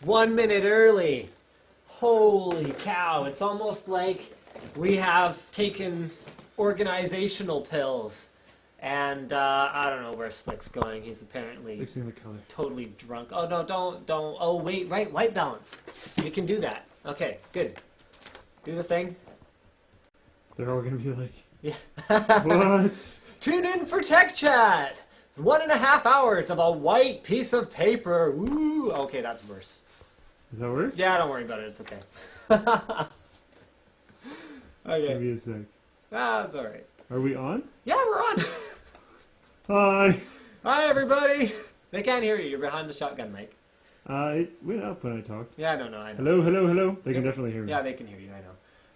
1 minute early. Holy cow, it's almost like we have taken organizational pills. And I don't know where Slick's going. He's apparently totally drunk. Oh, no, don't. Oh, wait, right, white balance. You can do that. Okay, good. Do the thing. They're all going to be like, yeah. what? Tune in for Tech Chat. 1.5 hours of a white piece of paper. Ooh, okay, that's worse. Is that worse? Yeah, don't worry about it. It's okay. Okay. Give me a sec. That's all right. Are we on? Yeah, we're on. Hi. Hi, everybody. They can't hear you. You're behind the shotgun mic. It went up when I talked. Yeah, no, I know. Hello, hello, hello. They can definitely hear me. Yeah, they can hear you. I know.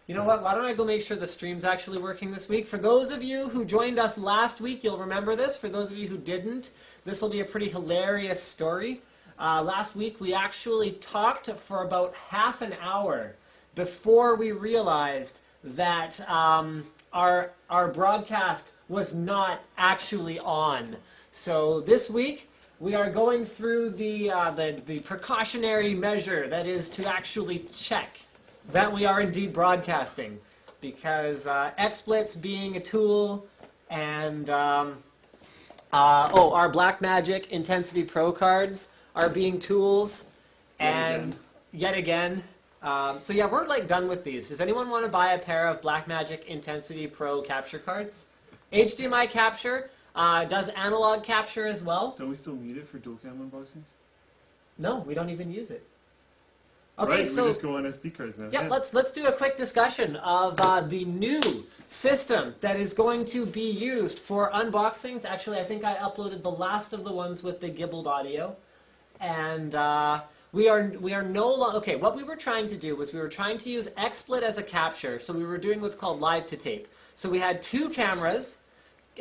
You know what? Why don't I go make sure the stream's actually working this week? For those of you who joined us last week, you'll remember this. For those of you who didn't, this will be a pretty hilarious story. Last week, we actually talked for about half an hour before we realized that our broadcast was not actually on. So this week, we are going through the precautionary measure, that is to actually check that we are indeed broadcasting, because XSplits being a tool and our Blackmagic Intensity Pro cards are being tools, and yet again. So yeah, we're like done with these. Does anyone want to buy a pair of Blackmagic Intensity Pro capture cards? HDMI capture, does analog capture as well. Don't we still need it for dual cam unboxings? No, we don't even use it. Okay, right, so we just go on SD cards now. yeah, let's do a quick discussion of the new system that is going to be used for unboxings. Actually, I think I uploaded the last of the ones with the gibbled audio, and we are no longer okay. What we were trying to do was we were trying to use XSplit as a capture, so we were doing what's called live to tape. So we had 2 cameras,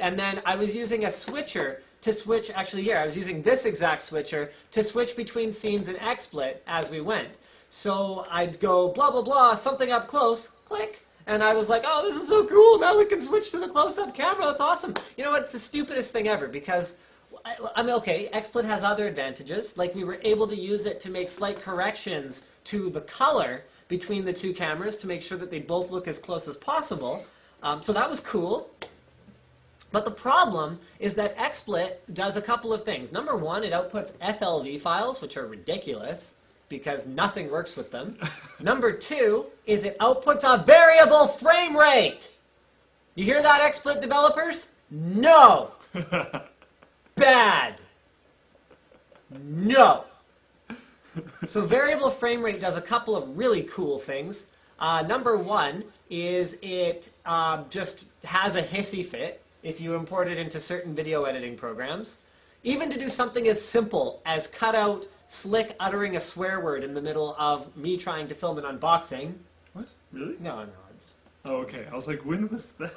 and then I was using a switcher to switch. Actually, here I was using this exact switcher to switch between scenes in XSplit as we went. So I'd go blah, blah, blah, something up close, click, and I was like, oh, this is so cool, now we can switch to the close-up camera, that's awesome. You know what, it's the stupidest thing ever, because, I mean, okay, XSplit has other advantages, like we were able to use it to make slight corrections to the color between the 2 cameras to make sure that they both look as close as possible, so that was cool. But the problem is that XSplit does a couple of things. Number one, it outputs FLV files, which are ridiculous, because nothing works with them. Number 2 is it outputs a variable frame rate. You hear that, XSplit developers? No. Bad. No. So variable frame rate does a couple of really cool things. Number 1 is it just has a hissy fit if you import it into certain video editing programs. Even to do something as simple as cut out Slick uttering a swear word in the middle of me trying to film an unboxing. What? Really? No. Oh, okay. I was like, when was that?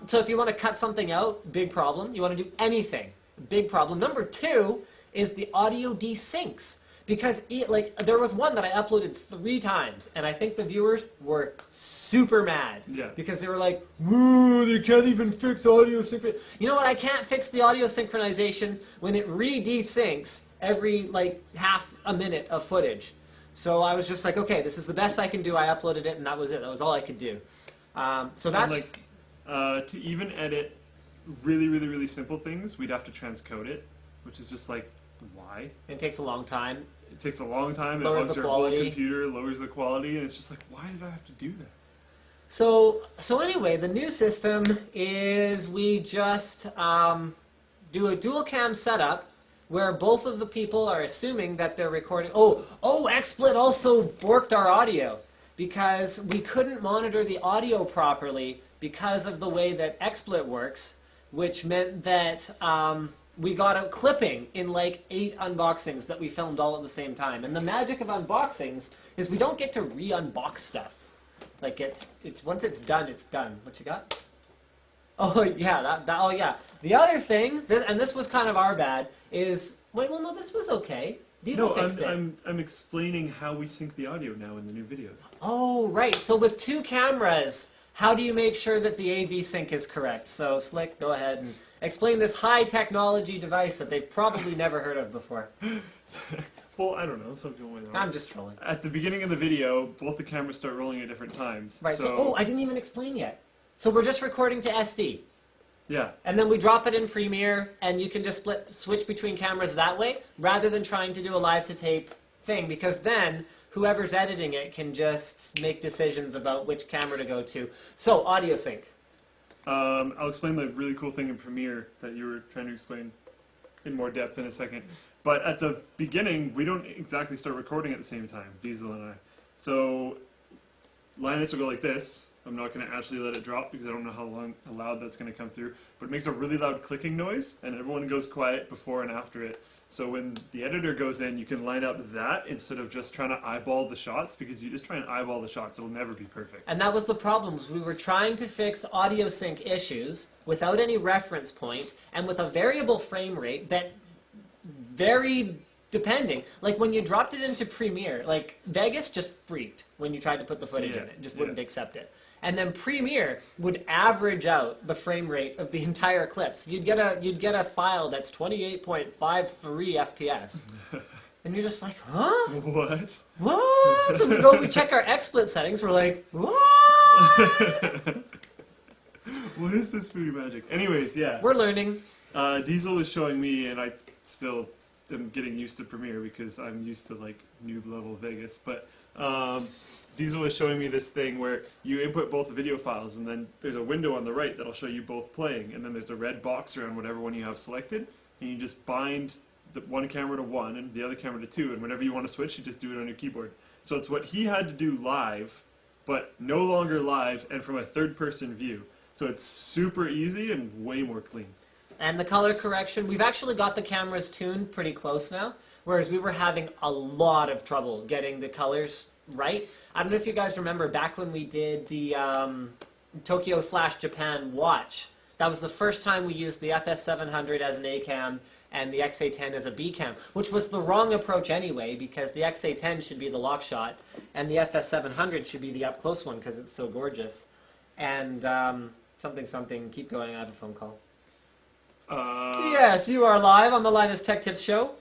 So if you want to cut something out, big problem. You want to do anything, big problem. Number 2 is the audio desyncs. Because there was one that I uploaded 3 times, and I think the viewers were super mad. Yeah. Because they were like, "Woo, they can't even fix audio synchronization." You know what? I can't fix the audio synchronization when it re-desyncs every like half a minute of footage. So I was just like, okay, this is the best I can do. I uploaded it, and that was it. That was all I could do. So that's like to even edit really, really, really simple things, we'd have to transcode it, which is just like, why? It takes a long time. It takes a long time. Lowers it bugs the your whole quality. computer, lowers the quality, and it's just like, why did I have to do that? So anyway, the new system is we just do a dual cam setup where both of the people are assuming that they're recording. Oh, XSplit also borked our audio because we couldn't monitor the audio properly because of the way that XSplit works, which meant that we got a clipping in like 8 unboxings that we filmed all at the same time. And the magic of unboxings is we don't get to re-unbox stuff. Like it's once it's done, it's done. What you got? Oh yeah, oh yeah. The other thing, and this was kind of our bad, is no, this was okay. Diesel fixed it. I'm explaining how we sync the audio now in the new videos. Oh right. So with 2 cameras, how do you make sure that the AV sync is correct? So Slick, go ahead and explain this high technology device that they've probably never heard of before. Well, I don't know. Some people might know. I'm just trolling. At the beginning of the video, both the cameras start rolling at different times. Right. So, I didn't even explain yet. So we're just recording to SD. Yeah. And then we drop it in Premiere, and you can just switch between cameras that way, rather than trying to do a live-to-tape thing, because then whoever's editing it can just make decisions about which camera to go to. So, audio sync. I'll explain the really cool thing in Premiere that you were trying to explain in more depth in a second. But at the beginning, we don't exactly start recording at the same time, Diesel and I. So Linus will go like this. I'm not going to actually let it drop because I don't know how loud that's going to come through. But it makes a really loud clicking noise, and everyone goes quiet before and after it. So when the editor goes in, you can line up that instead of just trying to eyeball the shots, because if you just try and eyeball the shots, it'll never be perfect. And that was the problem. We were trying to fix audio sync issues without any reference point and with a variable frame rate that varied depending. Like when you dropped it into Premiere, like Vegas just freaked when you tried to put the footage in it. Just wouldn't accept it. And then Premiere would average out the frame rate of the entire clips. You'd get a file that's 28.53 FPS. And you're just like, huh? What? What? So we check our XSplit settings, we're like, what? What is this food magic? Anyways, yeah. We're learning. Diesel was showing me, and I still am getting used to Premiere because I'm used to like noob level Vegas, but Diesel was showing me this thing where you input both the video files, and then there's a window on the right that'll show you both playing, and then there's a red box around whatever one you have selected, and you just bind the one camera to 1 and the other camera to 2, and whenever you want to switch, you just do it on your keyboard. So it's what he had to do live, but no longer live and from a third-person view. So it's super easy and way more clean. And the color correction, we've actually got the cameras tuned pretty close now, whereas we were having a lot of trouble getting the colors right. I don't know if you guys remember back when we did the Tokyo Flash Japan watch. That was the first time we used the FS700 as an A cam and the XA10 as a B cam, which was the wrong approach anyway, because the XA10 should be the lock shot and the FS700 should be the up close one because it's so gorgeous. And something, keep going, I have a phone call. Yes, you are live on the Linus Tech Tips show.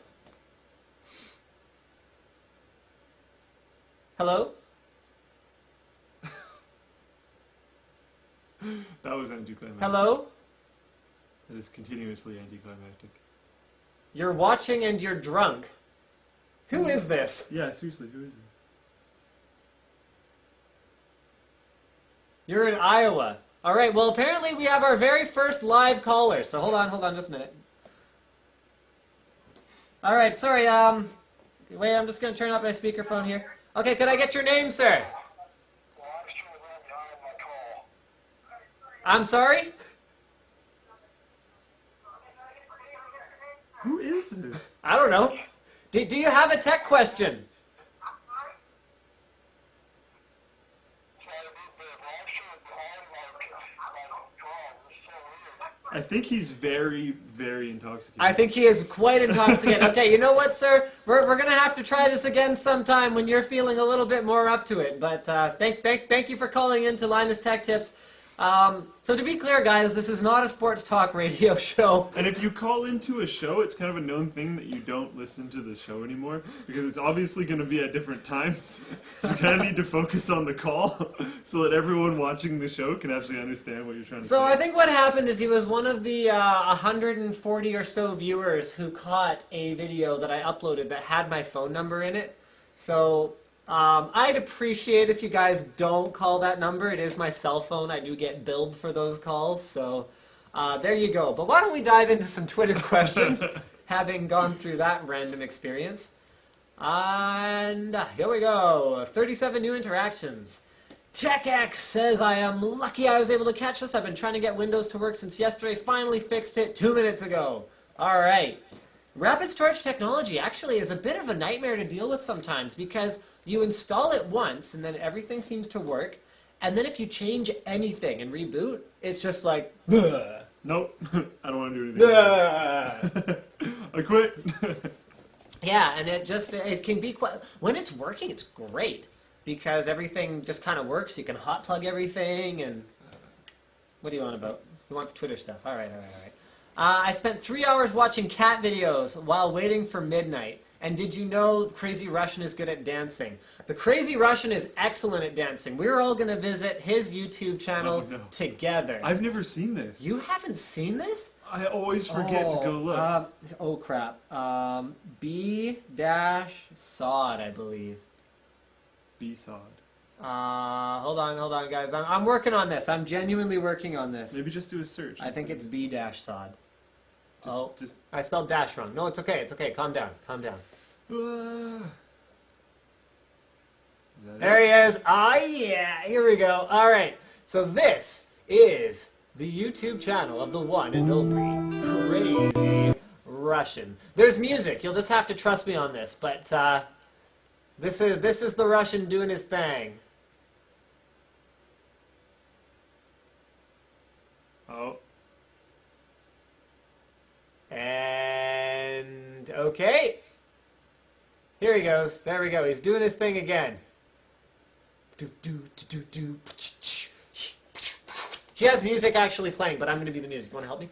Hello? That was anticlimactic. Hello? That is continuously anticlimactic. You're watching and you're drunk. Who is this? Yeah, seriously, who is this? You're in Iowa. All right, well, apparently we have our very first live caller. So hold on just a minute. All right, sorry, wait, I'm just going to turn up my speakerphone here. Okay, could I get your name, sir? I'm sorry? Who is this? I don't know. Do you have a tech question? I think he's very, very intoxicated. I think he is quite intoxicated. Okay, you know what, sir? We're going to have to try this again sometime when you're feeling a little bit more up to it. But thank you for calling in to Linus Tech Tips. So to be clear, guys, this is not a sports talk radio show. And if you call into a show, it's kind of a known thing that you don't listen to the show anymore, because it's obviously going to be at different times. So you kind of need to focus on the call so that everyone watching the show can actually understand what you're trying to say. So I think what happened is he was one of the 140 or so viewers who caught a video that I uploaded that had my phone number in it. So I'd appreciate if you guys don't call that number. It is my cell phone. I do get billed for those calls, so there you go. But why don't we dive into some Twitter questions, having gone through that random experience. And here we go. 37 new interactions. TechX says, I am lucky I was able to catch this. I've been trying to get Windows to work since yesterday. Finally fixed it 2 minutes ago. All right. Rapid storage technology actually is a bit of a nightmare to deal with sometimes, because you install it once and then everything seems to work, and then if you change anything and reboot, it's just like, ugh. Nope, I don't want to do anything. I quit. Yeah, and it can be quite, when it's working, it's great, because everything just kind of works. You can hot plug everything, and what do you want about? He wants Twitter stuff. All right. I spent 3 hours watching cat videos while waiting for midnight. And did you know Crazy Russian is good at dancing? The Crazy Russian is excellent at dancing. We're all going to visit his YouTube channel together. I've never seen this. You haven't seen this? I always forget to go look. Oh crap. B-Sod, I believe. B-Sod. Hold on, guys. I'm working on this. I'm genuinely working on this. Maybe just do a search. I think it's B-Sod. Just I spelled dash wrong. No, it's okay. It's okay. Calm down. Calm down. There he is. Ah, yeah. Here we go. All right. So this is the YouTube channel of the one and only Crazy Russian. There's music. You'll just have to trust me on this. But this is the Russian doing his thing. Oh. And okay. Here he goes. There we go. He's doing his thing again. He has music actually playing, but I'm going to be the music. You want to help me?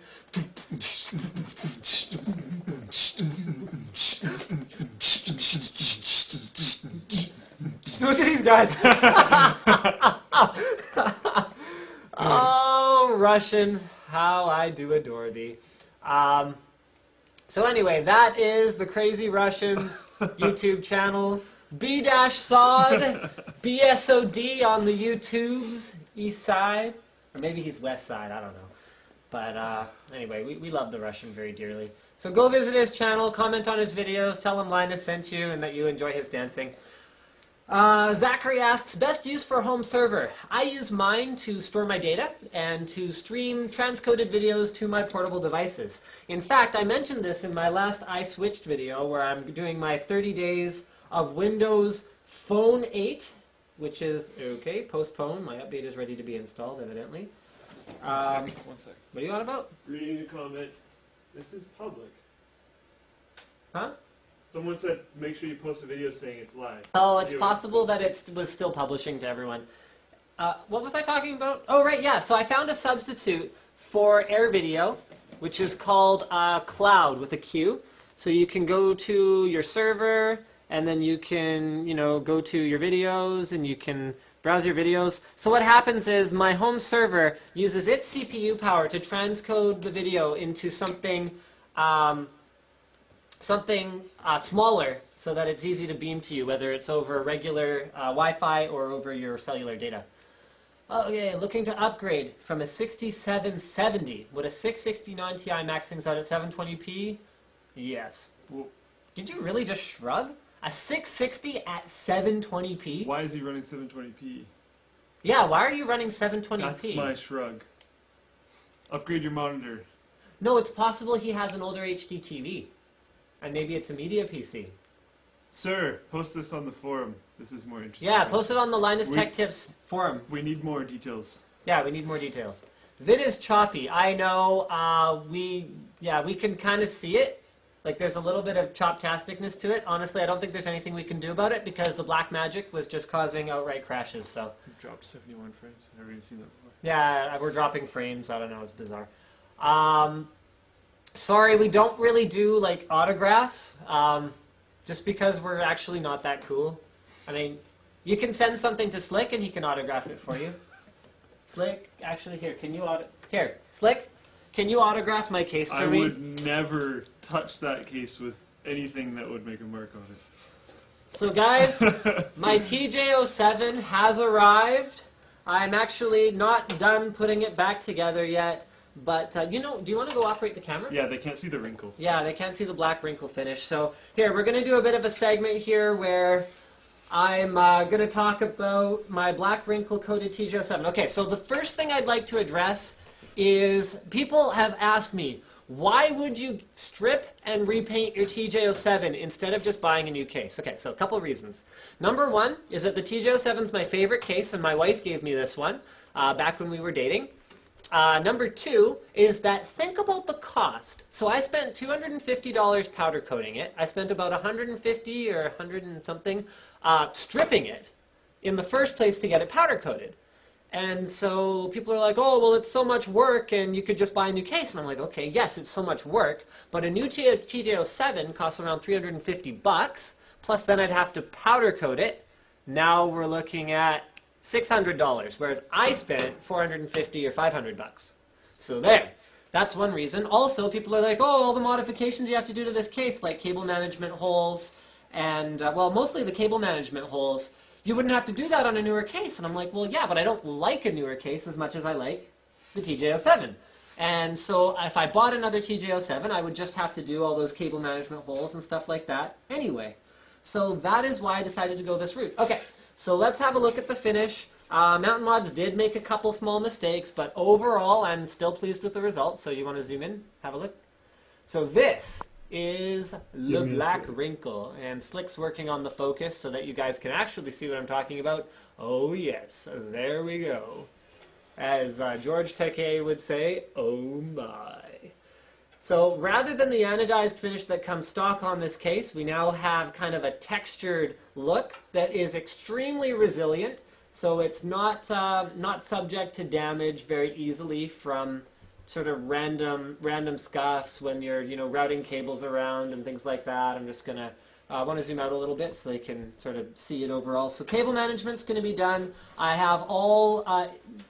Look at these guys. Oh, Russian, how I do adore thee. So anyway, that is the Crazy Russian's YouTube channel. B-Sod, B-S-O-D on the YouTubes, east side. Or maybe he's west side, I don't know. But anyway, we love the Russian very dearly. So go visit his channel, comment on his videos, tell him Linus sent you and that you enjoy his dancing. Zachary asks, best use for a home server. I use mine to store my data and to stream transcoded videos to my portable devices. In fact, I mentioned this in my last I Switched video where I'm doing my 30 days of Windows Phone 8, which is, okay, postponed. My update is ready to be installed, evidently. One sec. What are you on about? Reading a comment. This is public. Huh? Someone said, make sure you post a video saying it's live. Oh, it's possible that it was still publishing to everyone. What was I talking about? Oh, right, yeah. So I found a substitute for Air Video, which is called Cloud with a Q. So you can go to your server, and then you can, go to your videos, and you can browse your videos. So what happens is my home server uses its CPU power to transcode the video into something smaller so that it's easy to beam to you, whether it's over regular Wi-Fi or over your cellular data. Okay, looking to upgrade from a 6770. Would a 669 Ti max things out at 720p? Yes. Well, did you really just shrug? A 660 at 720p? why is he running 720p? Yeah, why are you running 720p? That's my shrug. Upgrade your monitor. No, it's possible he has an older HD TV. And maybe it's a media PC. Sir, post this on the forum. This is more interesting. Yeah, post it on the Linus Tech Tips forum. We need more details. Yeah, we need more details. Vid is choppy. I know. We can kind of see it. Like there's a little bit of chop-tasticness to it. Honestly, I don't think there's anything we can do about it because the black magic was just causing outright crashes. So. We've dropped 71 frames. I've never even seen that before. Yeah, we're dropping frames. I don't know. It's bizarre. Sorry, we don't really do like autographs, just because we're actually not that cool. I mean, you can send something to Slick and he can autograph it for you. Slick, actually, here, Slick, can you autograph my case for me? I would never touch that case with anything that would make a mark on it. So guys, my TJ07 has arrived. I'm actually not done putting it back together yet. But, do you want to go operate the camera? Yeah, they can't see the wrinkle. Yeah, they can't see the black wrinkle finish. So, here, we're going to do a bit of a segment here where I'm going to talk about my black wrinkle coated TJ07. Okay, so the first thing I'd like to address is people have asked me, why would you strip and repaint your TJ07 instead of just buying a new case? Okay, so a couple reasons. Number one is that the TJ07 is my favorite case, and my wife gave me this one back when we were dating. Number two is that think about the cost. So I spent $250 powder coating it. I spent about $150 or $100 and something stripping it in the first place to get it powder coated. And so people are like, oh, well, it's so much work, and you could just buy a new case. And I'm like, okay, yes, it's so much work, but a new TJ07 costs around $350, plus then I'd have to powder coat it. Now we're looking at $600, whereas I spent $450 or $500. So there. That's one reason. Also, people are like, oh, all the modifications you have to do to this case, like cable management holes, and, well, mostly the cable management holes, you wouldn't have to do that on a newer case. And I'm like, well, yeah, but I don't like a newer case as much as I like the TJ07. And so if I bought another TJ07, I would just have to do all those cable management holes and stuff like that anyway. So that is why I decided to go this route. Okay, so let's have a look at the finish. Mountain Mods did make a couple small mistakes, but overall I'm still pleased with the results. So you want to zoom in, have a look? So this is Le Black Wrinkle, and Slick's working on the focus so that you guys can actually see what I'm talking about. Oh yes, there we go. As George Takei would say, oh my. So rather than the anodized finish that comes stock on this case, we now have kind of a textured look that is extremely resilient. So it's not subject to damage very easily from sort of random scuffs when you're routing cables around and things like that. I'm just gonna want to zoom out a little bit so they can sort of see it overall. So cable management's going to be done. I have all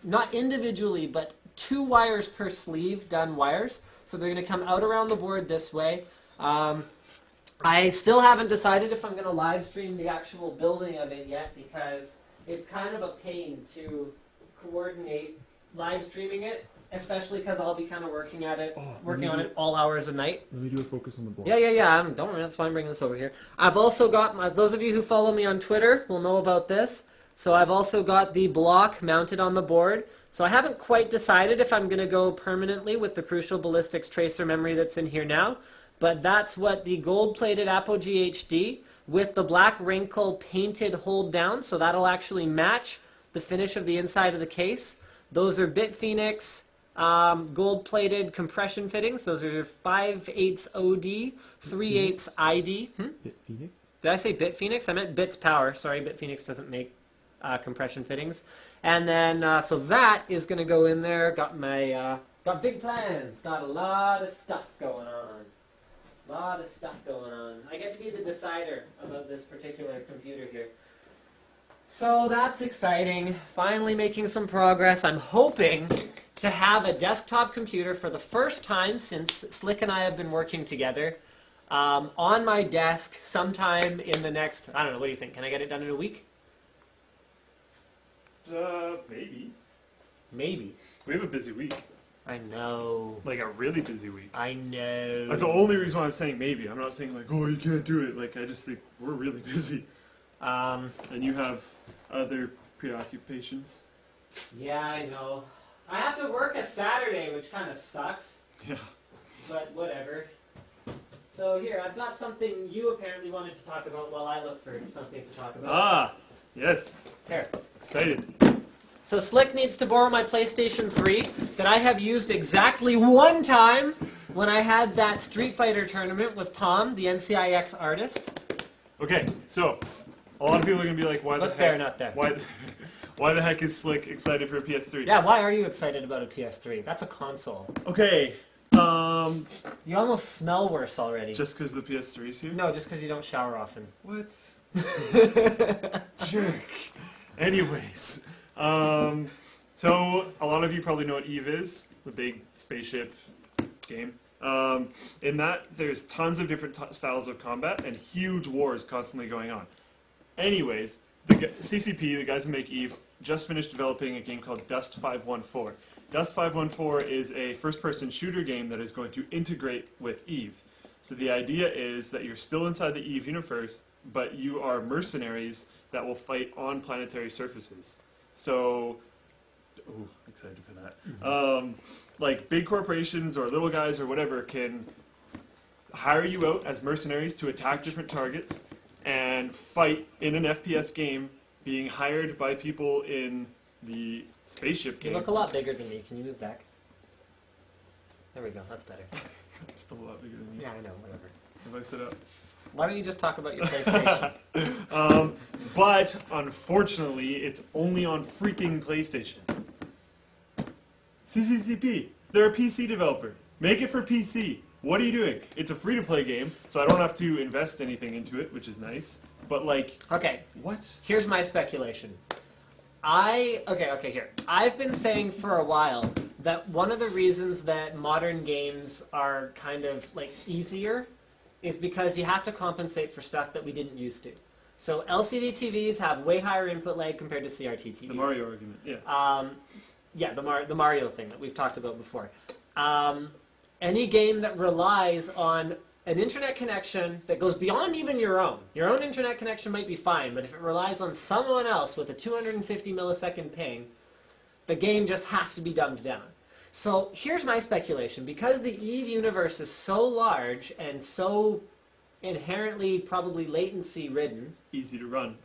not individually but 2 wires per sleeve done wires. So they're going to come out around the board this way. I still haven't decided if I'm going to live stream the actual building of it yet, because it's kind of a pain to coordinate live streaming it, especially because I'll be kind of working on it all hours of night. Let me do a focus on the board. Yeah. Don't worry, that's why I'm bringing this over here. I've also got, those of you who follow me on Twitter will know about this. So I've also got the block mounted on the board. So I haven't quite decided if I'm going to go permanently with the Crucial Ballistics tracer memory that's in here now. But that's what the gold-plated Apogee HD with the Black Wrinkle painted hold down. So that'll actually match the finish of the inside of the case. Those are BitPhoenix gold-plated compression fittings. Those are 5/8 OD, 3/8 ID. BitPhoenix? Did I say BitPhoenix? I meant Bits Power. Sorry, BitPhoenix doesn't make compression fittings. And then, so that is going to go in there. Got my, got big plans. Got a lot of stuff going on. I get to be the decider about this particular computer here. So that's exciting. Finally making some progress. I'm hoping to have a desktop computer for the first time since Slick and I have been working together on my desk sometime in the next, I don't know, what do you think? Can I get it done in a week? Maybe. Maybe. We have a busy week. I know. Like a really busy week. I know. That's the only reason why I'm saying maybe. I'm not saying like, oh, you can't do it. Like, I just think we're really busy. And you have other preoccupations. Yeah, I know. I have to work a Saturday, which kind of sucks. Yeah. But whatever. So here, I've got something you apparently wanted to talk about while I look for something to talk about. Ah, yes. Here. Excited. So Slick needs to borrow my PlayStation 3 that I have used exactly one time when I had that Street Fighter tournament with Tom, the NCIX artist. Okay, so a lot of people are going to be like, why the Look heck? there, not there. Why the heck is Slick excited for a PS3? Yeah, why are you excited about a PS3? That's a console. Okay, You almost smell worse already. just because the PS3's here? No, just because you don't shower often. What? Jerk. Anyways, so a lot of you probably know what EVE is, the big spaceship game. In that, there's tons of different styles of combat and huge wars constantly going on. Anyways, the CCP, the guys who make EVE, just finished developing a game called Dust 514. Dust 514 is a first-person shooter game that is going to integrate with EVE. So the idea is that you're still inside the EVE universe, but you are mercenaries that will fight on planetary surfaces. So, ooh, excited for that. Mm-hmm. Like big corporations or little guys or whatever can hire you out as mercenaries to attack different targets and fight in an FPS game, being hired by people in the spaceship game. You look a lot bigger than me. Can you move back? There we go. That's better. I'm still a lot bigger than you. Yeah, I know. Whatever. If I sit up. Why don't you just talk about your PlayStation? But unfortunately, it's only on freaking PlayStation. CCCP. They're a PC developer. Make it for PC. What are you doing? It's a free-to-play game, so I don't have to invest anything into it, which is nice. But like, Okay, what? here's my speculation. Okay, here. I've been saying for a while that one of the reasons that modern games are kind of like easier is because you have to compensate for stuff that we didn't used to. So LCD TVs have way higher input lag compared to CRT TVs. The Mario argument, yeah. Yeah, the Mario thing that we've talked about before. Any game that relies on an internet connection that goes beyond even your own internet connection might be fine, but if it relies on someone else with a 250 millisecond ping, the game just has to be dumbed down. So here's my speculation. Because the EVE universe is so large and so inherently probably latency ridden. Easy to run.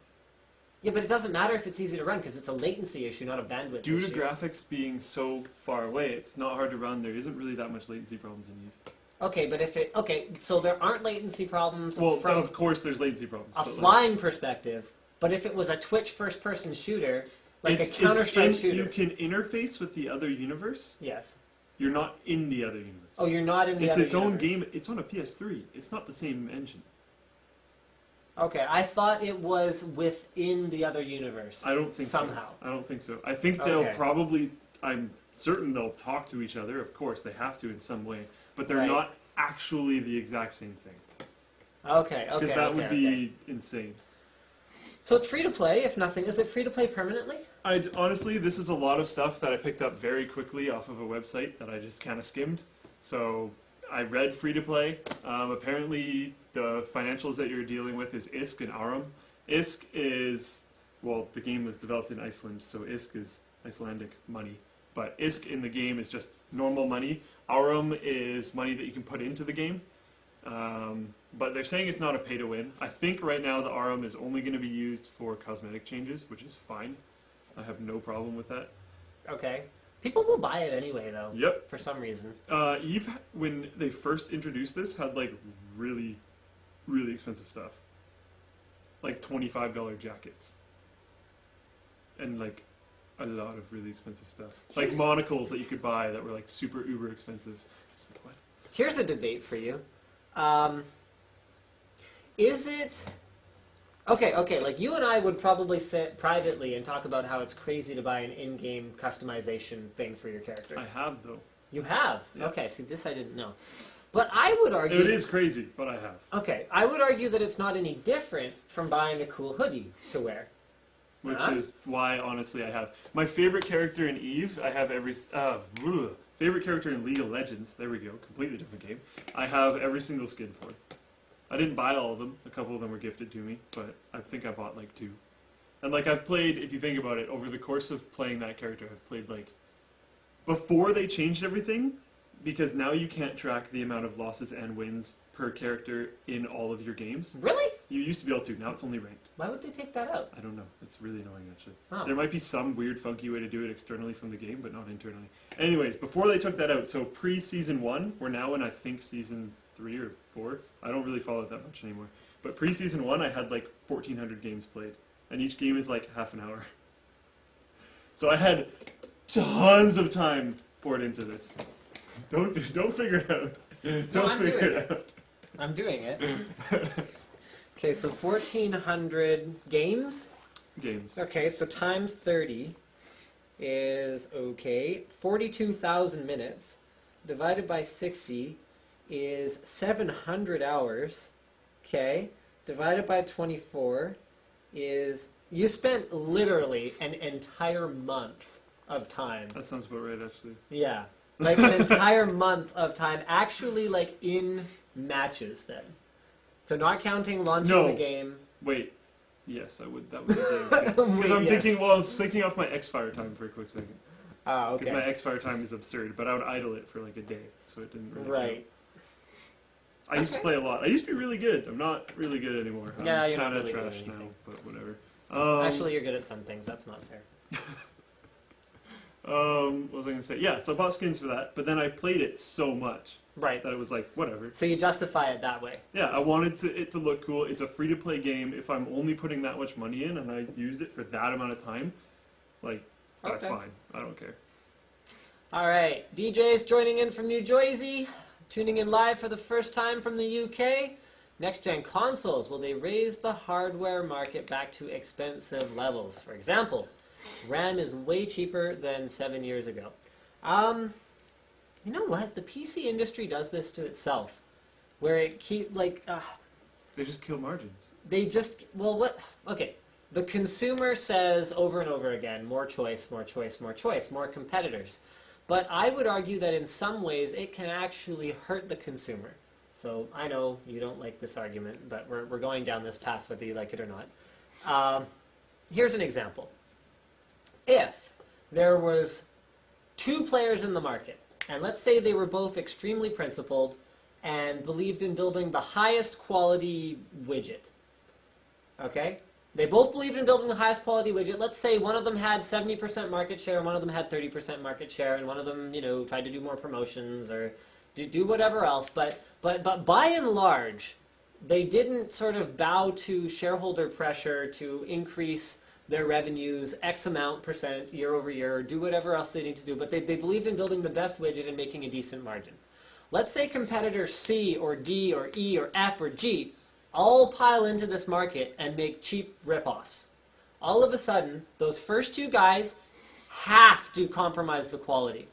Yeah, but it doesn't matter if it's easy to run because it's a latency issue, not a bandwidth issue. Due to graphics being so far away, it's not hard to run. There isn't really that much latency problems in EVE. Okay, but if it... Okay, so there aren't latency problems Well, from of course there's latency problems. a but flying perspective, but if it was a Twitch first-person shooter, like a Counter-Strike shooter... You can interface with the other universe. Yes. You're not in the other universe. Oh, you're not in the other It's its own universe. game. It's on a PS3. It's not the same engine. Okay, I thought it was within the other universe. I don't think somehow. so. I don't think so. I think they'll Okay. probably... I'm certain they'll talk to each other. Of course, they have to in some way. But they're Right. not actually the exact same thing. Okay, okay, Because that okay, would okay. be insane. So it's free to play, if nothing. Is it free to play permanently? Honestly, this is a lot of stuff that I picked up very quickly off of a website that I just kind of skimmed. So I read free to play. Apparently, the financials that you're dealing with is ISK and ARM. ISK is, well, the game was developed in Iceland, so ISK is Icelandic money. But ISK in the game is just normal money. ARM is money that you can put into the game. But they're saying it's not a pay-to-win. I think right now the ARM is only going to be used for cosmetic changes, which is fine. I have no problem with that. Okay. People will buy it anyway, though. Yep. For some reason. Eve, when they first introduced this, had like really, really expensive stuff. Like $25 jackets. And like a lot of really expensive stuff. Like monocles that you could buy that were like super uber expensive. It's like, what? Here's a debate for you. Is it... Okay, like you and I would probably sit privately and talk about how it's crazy to buy an in-game customization thing for your character. I have though. You have? Yeah. Okay, see, this I didn't know. But I would argue... It is crazy, but I have. Okay, I would argue that it's not any different from buying a cool hoodie to wear. Which Huh? is why, honestly, I have. My favorite character in EVE, I have favorite character in League of Legends, there we go, completely different game. I have every single skin for. I didn't buy all of them, a couple of them were gifted to me, but I think I bought like 2. And like I've played, if you think about it, over the course of playing that character, I've played like... Before they changed everything, because now you can't track the amount of losses and wins per character in all of your games. Really? You used to be able to, now it's only ranked. Why would they take that out? I don't know. It's really annoying, actually. Oh. There might be some weird, funky way to do it externally from the game, but not internally. Anyways, before they took that out, so pre-Season 1, we're now in, I think, Season 3 or 4. I don't really follow it that much anymore. But pre-Season 1, I had like 1,400 games played. And each game is like half an hour. So I had tons of time poured into this. Don't figure it out. Don't figure it out. I'm doing it. Okay, so 1,400 games? Games. Okay, so times 30 is, 42,000 minutes. Divided by 60 is 700 hours. Okay, divided by 24 is... You spent literally an entire month of time. That sounds about right, actually. Yeah, like an entire month of time actually like in matches then. So not counting launching the game. Wait. Yes, I would. That would be a game. Because I'm thinking, well, I was thinking off my X-Fire time for a quick second. Oh, Because okay. my X-Fire time is absurd, but I would idle it for like a day, so it didn't really Right. count. I used to play a lot. I used to be really good. I'm not really good anymore. Yeah, I'm you're not kind of really good at trash now, anything. but whatever. Actually, you're good at some things. That's not fair. What was I going to say? Yeah, so I bought skins for that, but then I played it so much Right. that it was like, whatever. So you justify it that way. Yeah, I wanted it to look cool. It's a free-to-play game. If I'm only putting that much money in and I used it for that amount of time, like, that's Okay. fine. I don't care. All right, DJ's joining in from New Jersey, tuning in live for the first time from the UK. Next-gen consoles, will they raise the hardware market back to expensive levels? For example, RAM is way cheaper than 7 years ago. You know what? The PC industry does this to itself, where it They just kill margins. they just, well, what? Okay, the consumer says over and over again, more choice, more choice, more choice, more competitors. But I would argue that in some ways it can actually hurt the consumer. So I know you don't like this argument, but we're going down this path whether you like it or not. Here's an example. If there was two players in the market, and let's say they were both extremely principled and believed in building the highest quality widget, okay? They both believed in building the highest quality widget. Let's say one of them had 70% market share, and one of them had 30% market share, and one of them, tried to do more promotions or do whatever else. But by and large, they didn't sort of bow to shareholder pressure to increase their revenues X amount percent year over year, or do whatever else they need to do. But they believed in building the best widget and making a decent margin. Let's say competitor C or D or E or F or G all pile into this market and make cheap ripoffs. All of a sudden, those first two guys have to compromise the quality.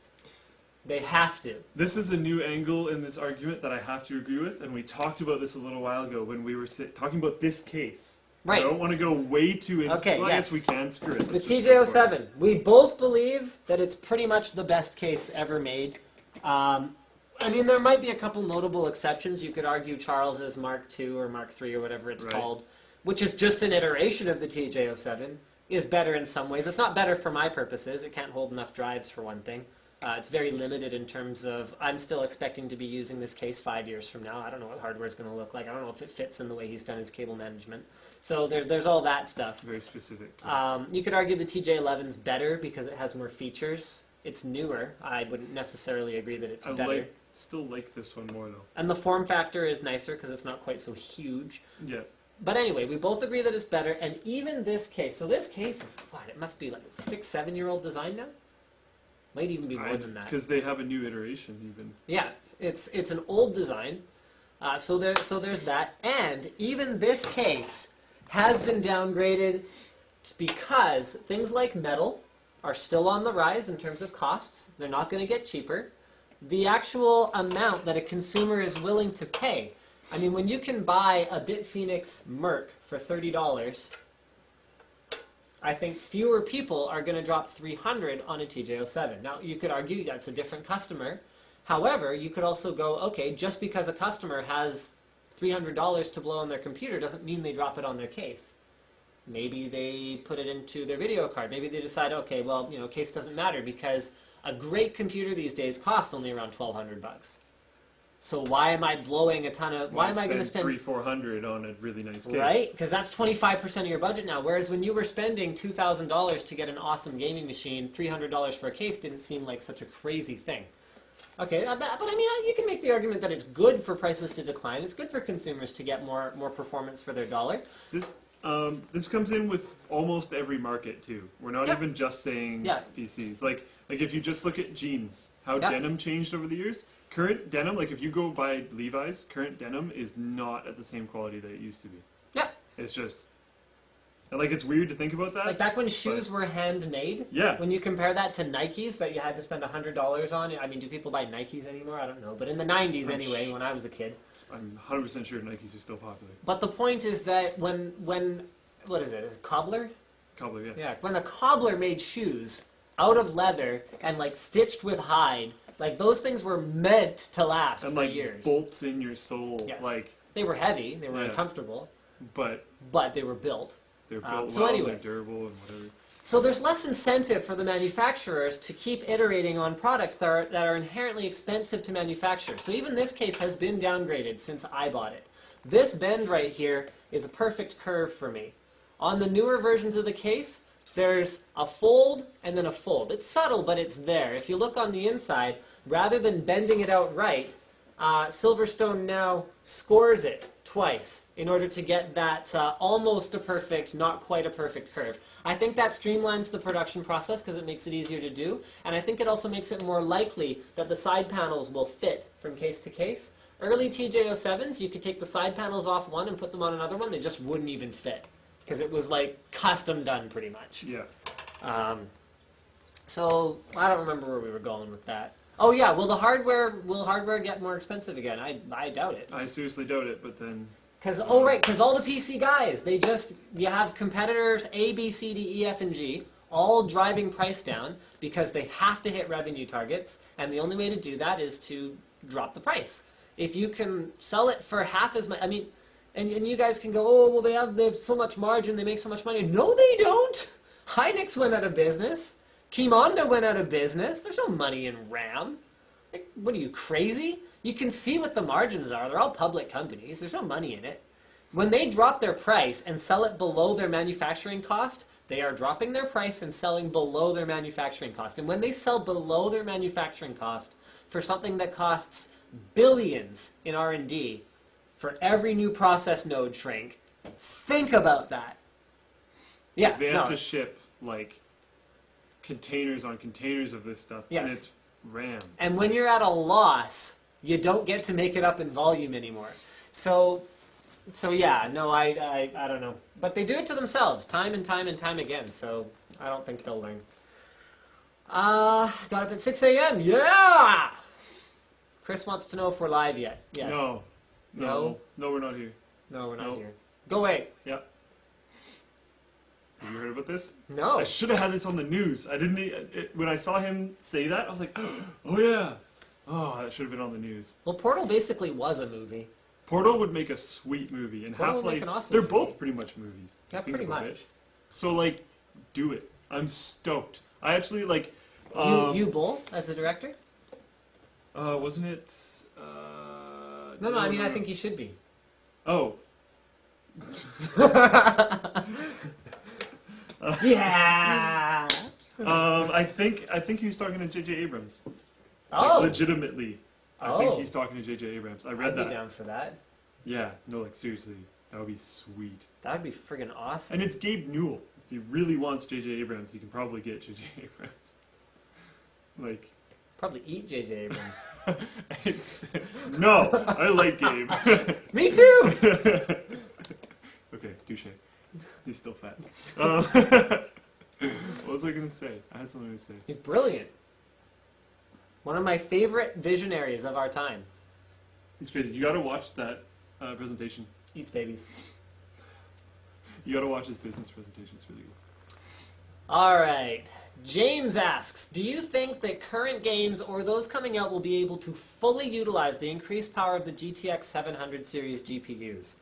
They have to. This is a new angle in this argument that I have to agree with, and we talked about this a little while ago when we were talking about this case. Right. I don't want to go way too into Okay, well, yes. I guess we can screw it. The Let's just go for it. TJ07. We both believe that it's pretty much the best case ever made. I mean, there might be a couple notable exceptions. You could argue Charles's Mark II or Mark III or whatever it's called, which is just an iteration of the TJ07, is better in some ways. It's not better for my purposes. It can't hold enough drives for one thing. It's very limited in terms of, I'm still expecting to be using this case 5 years from now. I don't know what hardware is going to look like. I don't know if it fits in the way he's done his cable management. So there's all that stuff. Very specific. You could argue the TJ11's better because it has more features. It's newer. I wouldn't necessarily agree that it's better. Still like this one more though. And the form factor is nicer because it's not quite so huge. Yeah. But anyway, we both agree that it's better. And even this case, so this case is, what, it must be like 6-7-year-old design now? Might even be more than that. Because they have a new iteration even. Yeah, it's an old design. So there's that. And even this case has been downgraded because things like metal are still on the rise in terms of costs. They're not going to get cheaper. The actual amount that a consumer is willing to pay. I mean, when you can buy a BitPhoenix Merc for $30, I think fewer people are going to drop $300 on a TJ07. Now, you could argue that's a different customer. However, you could also go, okay, just because a customer has $300 to blow on their computer doesn't mean they drop it on their case. Maybe they put it into their video card. Maybe they decide, okay, well, case doesn't matter because a great computer these days costs only around $1,200. So why am I blowing a ton of? Why am I going to spend $300-400 on a really nice case? Right, because that's 25% of your budget now. Whereas when you were spending $2,000 to get an awesome gaming machine, $300 for a case didn't seem like such a crazy thing. Okay, but I mean, you can make the argument that it's good for prices to decline. It's good for consumers to get more performance for their dollar. This comes in with almost every market too. We're not even just saying PCs. Like if you just look at jeans, how denim changed over the years. Current denim, like if you go buy Levi's, current denim is not at the same quality that it used to be. Yeah. It's just, like, it's weird to think about that. Like back when shoes were handmade. Yeah. When you compare that to Nikes that you had to spend $100 on. I mean, do people buy Nikes anymore? I don't know. But in the 90s anyway, when I was a kid. I'm 100% sure Nikes are still popular. But the point is that when what is it? Is it cobbler? Cobbler, yeah. Yeah. When a cobbler made shoes out of leather and like stitched with hide, like those things were meant to last and for like years. bolts in your soul. Yes. Like they were heavy, they were uncomfortable, but they were built. They're built so well, anyway, they're durable and whatever. So there's less incentive for the manufacturers to keep iterating on products that are inherently expensive to manufacture. So even this case has been downgraded since I bought it. This bend right here is a perfect curve for me. On the newer versions of the case, there's a fold and then a fold. It's subtle, but it's there. If you look on the inside, rather than bending it out right, Silverstone now scores it twice in order to get that almost a perfect, not quite a perfect curve. I think that streamlines the production process because it makes it easier to do, and I think it also makes it more likely that the side panels will fit from case to case. Early TJ07s, you could take the side panels off one and put them on another one, they just wouldn't even fit because it was like custom done pretty much. Yeah. So I don't remember where we were going with that. Oh yeah, will hardware get more expensive again? I doubt it. I seriously doubt it, but then... Because all the PC guys, you have competitors A, B, C, D, E, F, and G, all driving price down because they have to hit revenue targets, and the only way to do that is to drop the price. If you can sell it for half as much, I mean, and you guys can go, oh, well, they have so much margin, they make so much money. No, they don't. Hynix went out of business. Qimonda went out of business. There's no money in RAM. Like, what are you, crazy? You can see what the margins are. They're all public companies. There's no money in it. When they drop their price and sell it below their manufacturing cost, they are dropping their price and selling below their manufacturing cost. And when they sell below their manufacturing cost for something that costs billions in R&D for every new process node shrink, think about that. Yeah, they have to ship, like, containers on containers of this stuff, yes. And it's RAM. And when you're at a loss, you don't get to make it up in volume anymore. So yeah, no, I don't know. But they do it to themselves, time and time and time again, so I don't think they'll learn. Got up at 6 a.m., yeah! Chris wants to know if we're live yet. Yes. No, we're not here. No, we're not here. Go away. Yeah. Have you heard about this? No. I should have had this on the news. I didn't. When I saw him say that, I was like, oh yeah. Oh, that should have been on the news. Well, Portal basically was a movie. Portal would make a sweet movie, and Portal would Half-Life. make an awesome they're movie. both pretty much movies. Yeah, pretty much. It. So like, do it. I'm stoked. I actually like. You Bull as the director? Wasn't it? No, I mean I think you should be. Oh. Yeah. I think he was talking to J.J. Abrams. Oh. Like, legitimately. I think he's talking to J.J. Abrams. I read that. I'd be down for that. Yeah. No, like seriously, that would be sweet. That'd be friggin' awesome. And it's Gabe Newell. If he really wants J.J. Abrams, he can probably get J.J. Abrams. Like. Probably eat J.J. Abrams. No, I like Gabe. Me too. Okay, touche. He's still fat. What was I gonna say? I had something to say. He's brilliant. One of my favorite visionaries of our time. He's crazy. You gotta watch that presentation. Eats babies. You gotta watch his business presentation. It's really good. All right. James asks, do you think that current games or those coming out will be able to fully utilize the increased power of the GTX 700 series GPUs?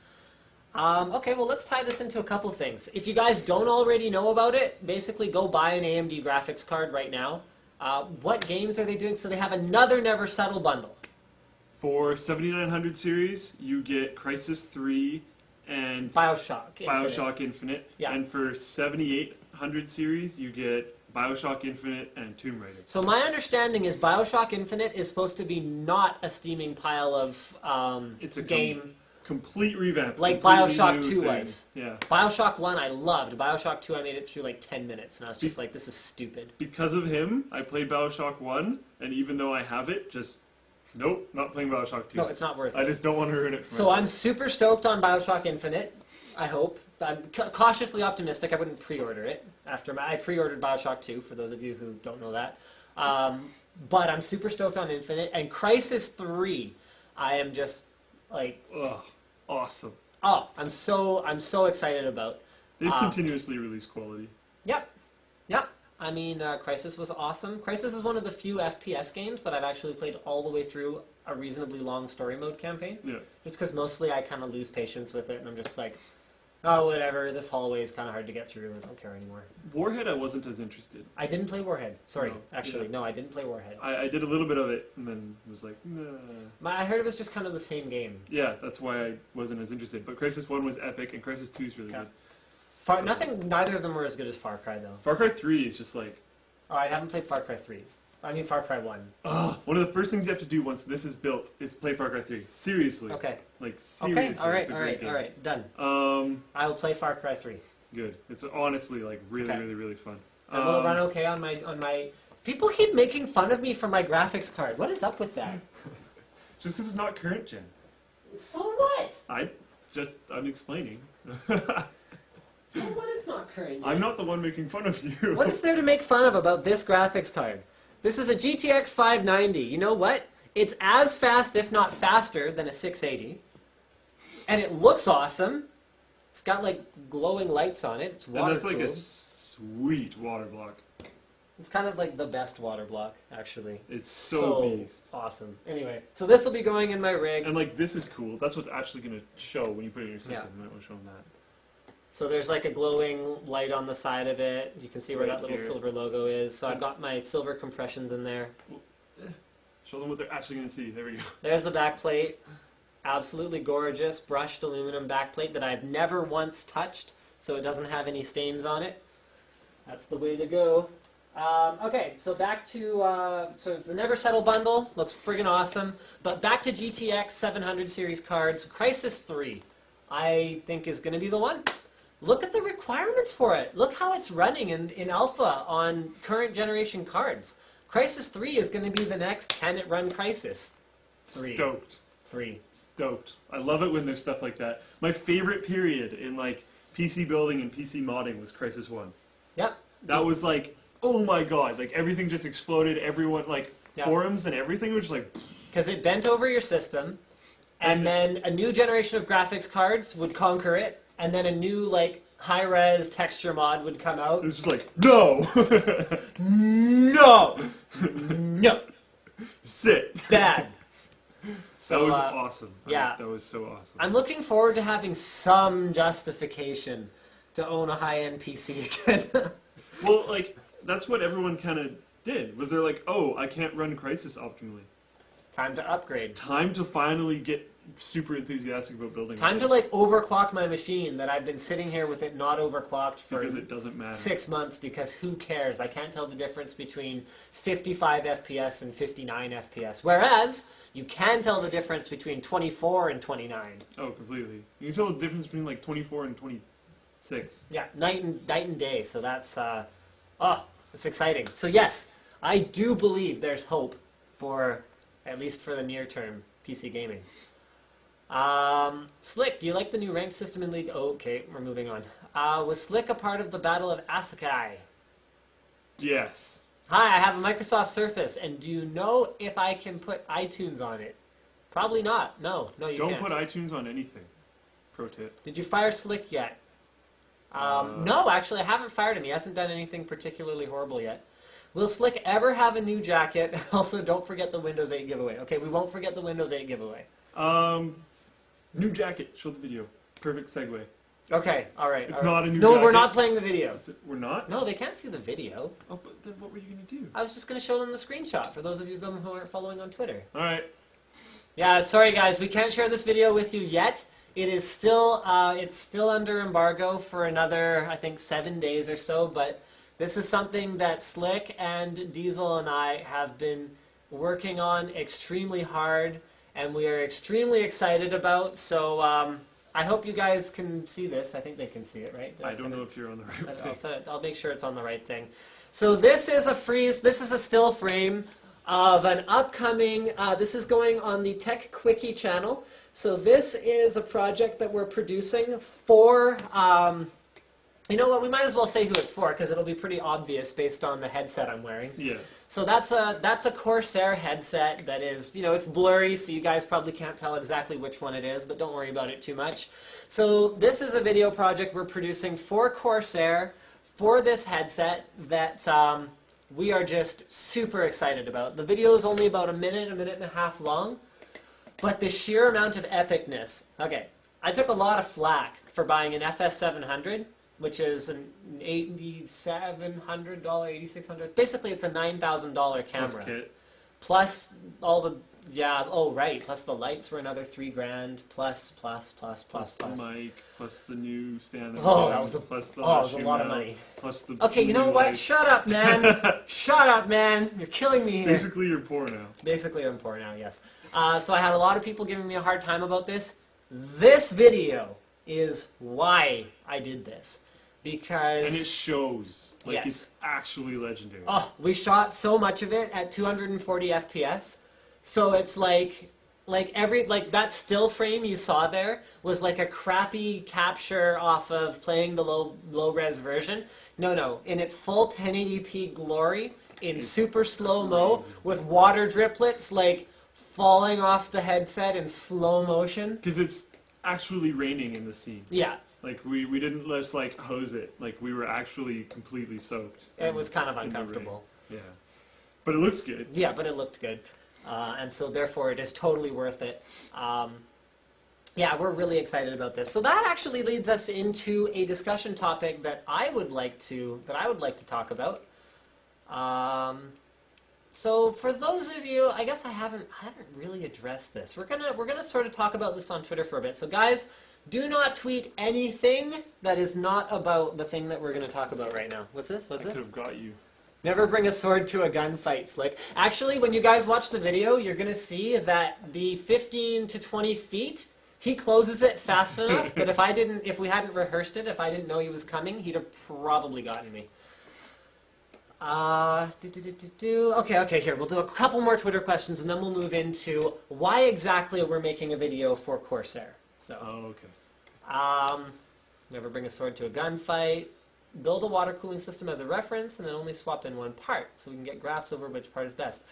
Okay, well let's tie this into a couple things. If you guys don't already know about it, basically go buy an AMD graphics card right now. What games are they doing? So they have another Never Settle bundle. For 7900 series, you get Crysis 3 and Bioshock Infinite. Yeah. And for 7800 series, you get Bioshock Infinite and Tomb Raider. So my understanding is Bioshock Infinite is supposed to be not a steaming pile of It's a game complete revamp. like completely Bioshock new 2 thing. was. Yeah. Bioshock 1 I loved. Bioshock 2 I made it through like 10 minutes and I was just like, this is stupid. Because of him, I played Bioshock 1, and even though I have it, just, nope, not playing Bioshock 2. No, it's not worth it. I just don't want to ruin it for So myself. I'm super stoked on Bioshock Infinite, I hope. I'm cautiously optimistic. I wouldn't pre-order it. I pre-ordered Bioshock 2, for those of you who don't know that. But I'm super stoked on Infinite. And Crysis 3, I am just like... Ugh, awesome. Oh, I'm so excited about. They've continuously released quality. Yep. I mean, Crysis was awesome. Crysis is one of the few FPS games that I've actually played all the way through a reasonably long story mode campaign. Yeah. Just because mostly I kind of lose patience with it, and I'm just like, oh, whatever, this hallway is kind of hard to get through, I don't care anymore. Warhead, I wasn't as interested. I didn't play Warhead. Sorry, No, no, I didn't play Warhead. I did a little bit of it, and then was like, nah. I heard it was just kind of the same game. Yeah, that's why I wasn't as interested. But Crysis 1 was epic, and Crysis 2 is really good. Neither of them were as good as Far Cry, though. Far Cry 3 is just like... Oh, I haven't played Far Cry 3. I mean Far Cry 1. One of the first things you have to do once this is built is play Far Cry 3. Seriously. Okay. Like, seriously. Okay, alright, it's a great game. alright, done. I will play Far Cry 3. Good. It's honestly, like, really, Okay. really, really fun. And will it run okay on my... People keep making fun of me for my graphics card. What is up with that? Just because it's not current gen. So what? I'm explaining. So what? It's not current. I'm not the one making fun of you. What is there to make fun of about this graphics card? This is a GTX 590. You know what? It's as fast, if not faster, than a 680. And it looks awesome. It's got like glowing lights on it. It's waterproof. And that's like a sweet water block. It's kind of like the best water block, actually. It's so beast. Awesome. Anyway, so this will be going in my rig. And like this is cool. That's what's actually going to show when you put it in your system. Yeah. You might want to show them that. So there's like a glowing light on the side of it. You can see where Right that little here. silver logo is. So I've got my silver compressions in there. Show them what they're actually going to see. There we go. There's the back plate. Absolutely gorgeous brushed aluminum backplate that I've never once touched, so it doesn't have any stains on it. That's the way to go. Okay, so back to so the Never Settle bundle looks friggin' awesome. But back to GTX 700 series cards. Crysis 3, I think is going to be the one. Look at the requirements for it. Look how it's running in alpha on current generation cards. Crysis 3 is going to be the next. Can it run Crysis? 3. Stoked. 3. Stoked. I love it when there's stuff like that. My favorite period in like PC building and PC modding was Crysis 1. Yep. That was like, oh my god, like everything just exploded. Everyone, like Yep. forums and everything was just like, Because it bent over your system, and then a new generation of graphics cards would conquer it, and then a new like high-res texture mod would come it out. was just like, no! No! No! Sit! Bad. That was So, awesome. yeah. That was so awesome. I'm looking forward to having some justification to own a high-end PC again. Well, like, that's what everyone kind of did. Was they're like, oh, I can't run Crysis optimally. Time to upgrade. Time to finally get super enthusiastic about building. Time to like overclock my machine that I've been sitting here with it not overclocked for because it doesn't matter. 6 months, because who cares? I can't tell the difference between 55 FPS and 59 FPS. Whereas, you can tell the difference between 24 and 29. Oh, completely. You can tell the difference between like 24 and 26. Yeah, night and day. So that's, it's exciting. So yes, I do believe there's hope for, at least for the near term, PC gaming. Slick, do you like the new ranked system in League? Oh, okay, we're moving on. Was Slick a part of the Battle of Asakai? Yes. Hi, I have a Microsoft Surface, and do you know if I can put iTunes on it? Probably not. No, you Don't can't. put iTunes on anything. Pro tip. Did you fire Slick yet? No, actually, I haven't fired him. He hasn't done anything particularly horrible yet. Will Slick ever have a new jacket? Also, don't forget the Windows 8 giveaway. Okay, we won't forget the Windows 8 giveaway. New jacket. Show the video. Perfect segue. Okay, all right. It's all right. not a new No, jacket. we're not playing the video. We're not? No, they can't see the video. Oh, but then what were you going to do? I was just going to show them the screenshot for those of you who aren't following on Twitter. Alright. Yeah, sorry guys, we can't share this video with you yet. It is still, it's still under embargo for another, I think, 7 days or so, but this is something that Slick and Diesel and I have been working on extremely hard, and we are extremely excited about, so I hope you guys can see this. I think they can see it, right? I don't know if you're on the right thing. I'll make sure it's on the right thing. So this is a still frame of an upcoming, this is going on the Tech Quickie channel. So this is a project that we're producing for, you know what, we might as well say who it's for, because it'll be pretty obvious based on the headset I'm wearing. Yeah. So that's a Corsair headset that is, you know, it's blurry, so you guys probably can't tell exactly which one it is, but don't worry about it too much. So this is a video project we're producing for Corsair, for this headset that we are just super excited about. The video is only about a minute and a half long, but the sheer amount of epicness. Okay, I took a lot of flack for buying an FS700, which is an $8,700, $8,600. Basically, it's a $9,000 camera. Plus kit. Plus all the Yeah. Oh, right. Plus the lights were another $3,000. Plus. The mic, plus the new stand. Oh, that was a plus the it was a shoe lot of mount, money. Plus the Okay, you know new what? lights. Shut up, man. Shut up, man. You're killing me here. Basically, you're poor now. Basically, I'm poor now. Yes. So I had a lot of people giving me a hard time about this. This video is why I did this, because And it shows. Like, yes. it's actually legendary. Oh, we shot so much of it at 240 FPS. So it's like that still frame you saw there was like a crappy capture off of playing the low res version. No, in its full 1080p glory, in super slow-mo, with water driplets like falling off the headset in slow motion. Because it's actually raining in the scene. Yeah. Like, we didn't just, like, hose it. Like, we were actually completely soaked. It was kind of in the rain. uncomfortable. Yeah. But it looks good. Yeah, but it looked good. And so therefore it is totally worth it. Yeah, we're really excited about this. So that actually leads us into a discussion topic that I would like to talk about. So for those of you, I guess I haven't really addressed this. We're gonna sort of talk about this on Twitter for a bit. So guys, do not tweet anything that is not about the thing that we're gonna talk about right now. What's this? I could have got you. Never bring a sword to a gunfight, Slick. Actually, when you guys watch the video, you're gonna see that the 15 to 20 feet, he closes it fast enough that if we hadn't rehearsed it, if I didn't know he was coming, he'd have probably gotten me. Okay, here, we'll do a couple more Twitter questions and then we'll move into why exactly we're making a video for Corsair. So, oh, okay. Never bring a sword to a gunfight. Build a water cooling system as a reference and then only swap in one part so we can get graphs over which part is best.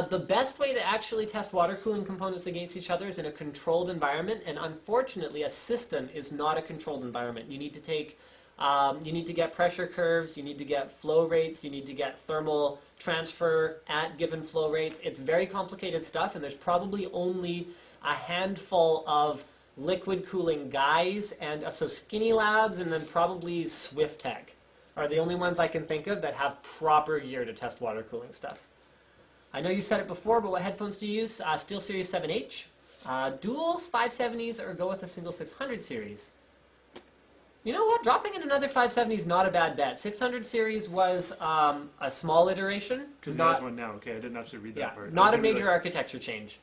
The best way to actually test water cooling components against each other is in a controlled environment, and unfortunately a system is not a controlled environment. You need to get pressure curves, you need to get flow rates, you need to get thermal transfer at given flow rates. It's very complicated stuff, and there's probably only a handful of liquid cooling guys, and so Skinny Labs and then probably Swift Tech are the only ones I can think of that have proper gear to test water cooling stuff. I know you said it before, but what headphones do you use? SteelSeries 7H, dual 570s, or go with a single 600 series. You know what? Dropping in another 570 is not a bad bet. 600 series was a small iteration. Because there's one now. Okay, I didn't actually read that part. Not a major architecture change.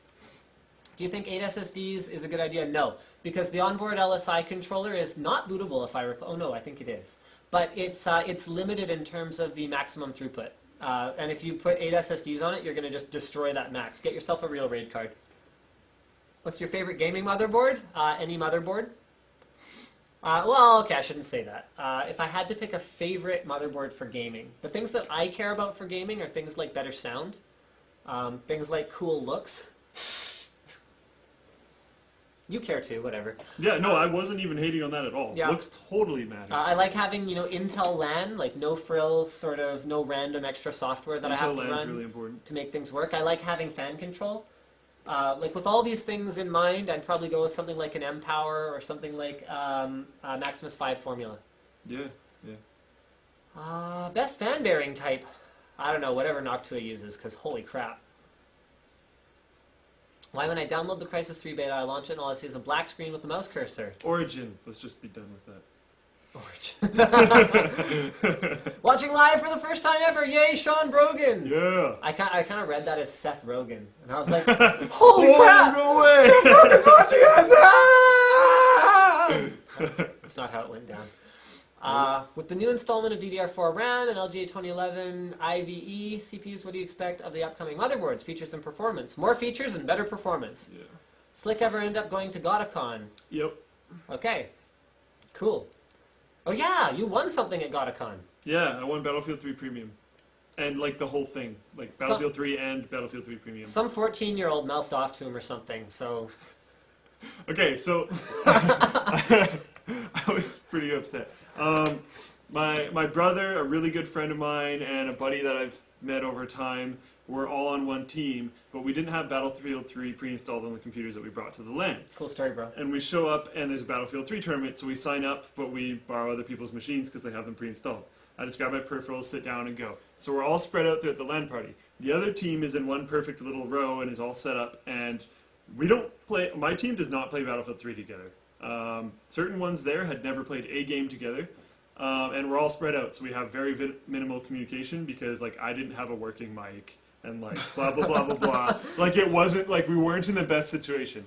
Do you think 8 SSDs is a good idea? No, because the onboard LSI controller is not bootable, if I recall. Oh no, I think it is. But it's limited in terms of the maximum throughput. And if you put 8 SSDs on it, you're going to just destroy that max. Get yourself a real RAID card. What's your favorite gaming motherboard? Any motherboard? Well, okay, I shouldn't say that. If I had to pick a favorite motherboard for gaming, the things that I care about for gaming are things like better sound, things like cool looks. You care too, whatever. Yeah, no, I wasn't even hating on that at all. Yeah. Looks totally matters. I like having, Intel LAN, like no frills, sort of no random extra software that I have to run really important. to make things work. I like having fan control. Like with all these things in mind, I'd probably go with something like an M-Power or something like Maximus 5 formula. Yeah. Best fan bearing type. I don't know, whatever Noctua uses, because holy crap. Why when I download the Crysis 3 beta, I launch it and all I see is a black screen with the mouse cursor? Origin. Let's just be done with Origin. Watching live for the first time ever. Yay, Sean Brogan. that. I kind of read that as Seth Rogen. And I was like, holy crap. No way. Seth Rogen's watching us. Ah! That's not how it went down. With the new installment of DDR4 RAM and LGA 2011 IVE CPUs, what do you expect of the upcoming motherboards, features, and performance? More features and better performance. Yeah. Slick ever end up going to GotaCon? Yep. Okay. Cool. Oh yeah, you won something at GotaCon. Yeah, I won Battlefield 3 Premium. And, like, the whole thing. Like, Battlefield 3 and Battlefield 3 Premium. Some 14-year-old mouthed off to him or something, so... Okay, so... I was pretty upset. My brother, a really good friend of mine, and a buddy that I've met over time. We're all on one team, but we didn't have Battlefield 3 pre-installed on the computers that we brought to the LAN. Cool story, bro. And we show up, and there's a Battlefield 3 tournament, so we sign up, but we borrow other people's machines because they have them pre-installed. I just grab my peripherals, sit down, and go. So we're all spread out there at the LAN party. The other team is in one perfect little row and is all set up, and we don't play. My team does not play Battlefield 3 together. Certain ones there had never played a game together, and we're all spread out, so we have very minimal communication because, like, I didn't have a working mic. And like blah blah blah blah blah. Like it wasn't like we weren't in the best situation.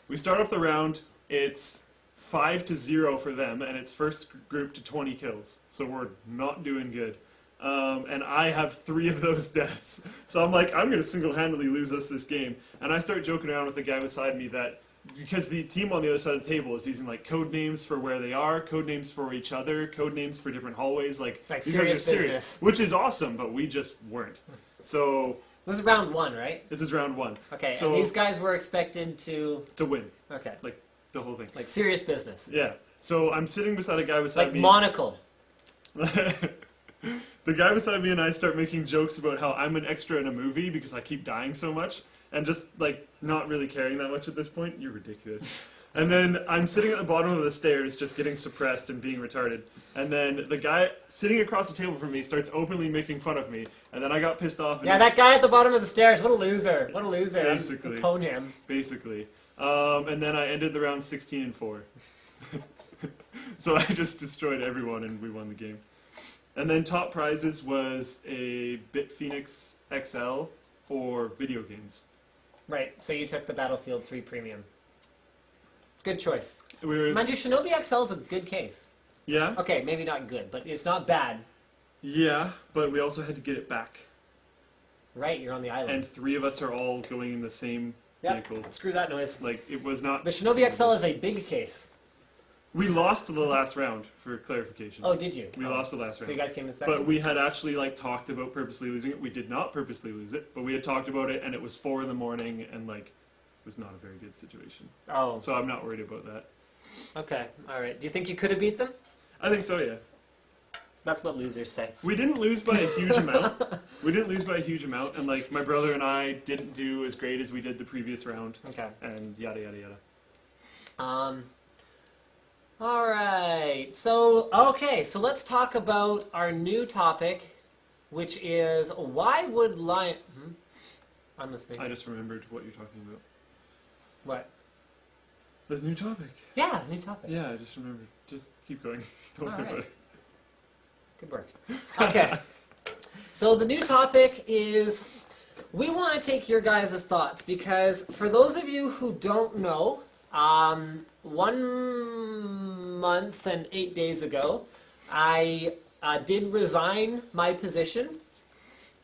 We start off the round. It's 5-0 for them, and it's first group to 20 kills. So we're not doing good. And I have 3 of those deaths. So I'm like, I'm gonna single-handedly lose us this game. And I start joking around with the guy beside me that because the team on the other side of the table is using like code names for where they are, code names for each other, code names for different hallways. Like these serious guys are business, which is awesome, but we just weren't. So this is round 1, right? This is round 1. Okay, so and these guys were expected to win. Okay. Like the whole thing. Like serious business. Yeah. So I'm sitting beside a guy beside me. Like Monocle. The guy beside me and I start making jokes about how I'm an extra in a movie because I keep dying so much, and just like not really caring that much at this point. You're ridiculous. And then I'm sitting at the bottom of the stairs just getting suppressed and being retarded. And then the guy sitting across the table from me starts openly making fun of me. And then I got pissed off. And yeah, that guy at the bottom of the stairs. What a loser. What a loser. Basically. Pwn him. Basically. And then I ended the round 16-4. So I just destroyed everyone and we won the game. And then top prizes was a Bitphoenix XL or video games. Right, so you took the Battlefield 3 Premium. Good choice. Mind you, Shinobi XL is a good case. Yeah? Okay, maybe not good, but it's not bad. Yeah, but we also had to get it back. Right, you're on the island. And 3 of us are all going in the same vehicle. Screw that noise. Like, it was not... The Shinobi XL is a big case. We lost the last round, for clarification. Oh, did you? We lost the last round. So you guys came in second? But we had actually, like, talked about purposely losing it. We did not purposely lose it, but we had talked about it, and it was 4 in the morning, and, like, it was not a very good situation. Oh. So I'm not worried about that. Okay, alright. Do you think you could have beat them? I think so, yeah. That's what losers say. We didn't lose by a huge amount. We didn't lose by a huge amount, and, like, my brother and I didn't do as great as we did the previous round. Okay. And yada, yada, yada. Alright, so let's talk about our new topic, which is why would I'm listening. I just remembered what you're talking about. What? The new topic. Yeah, the new topic. Yeah, I just remembered. Just keep going. Don't worry about it. Good work. Okay, so the new topic is we want to take your guys' thoughts because for those of you who don't know, 1 month and 8 days ago, I did resign my position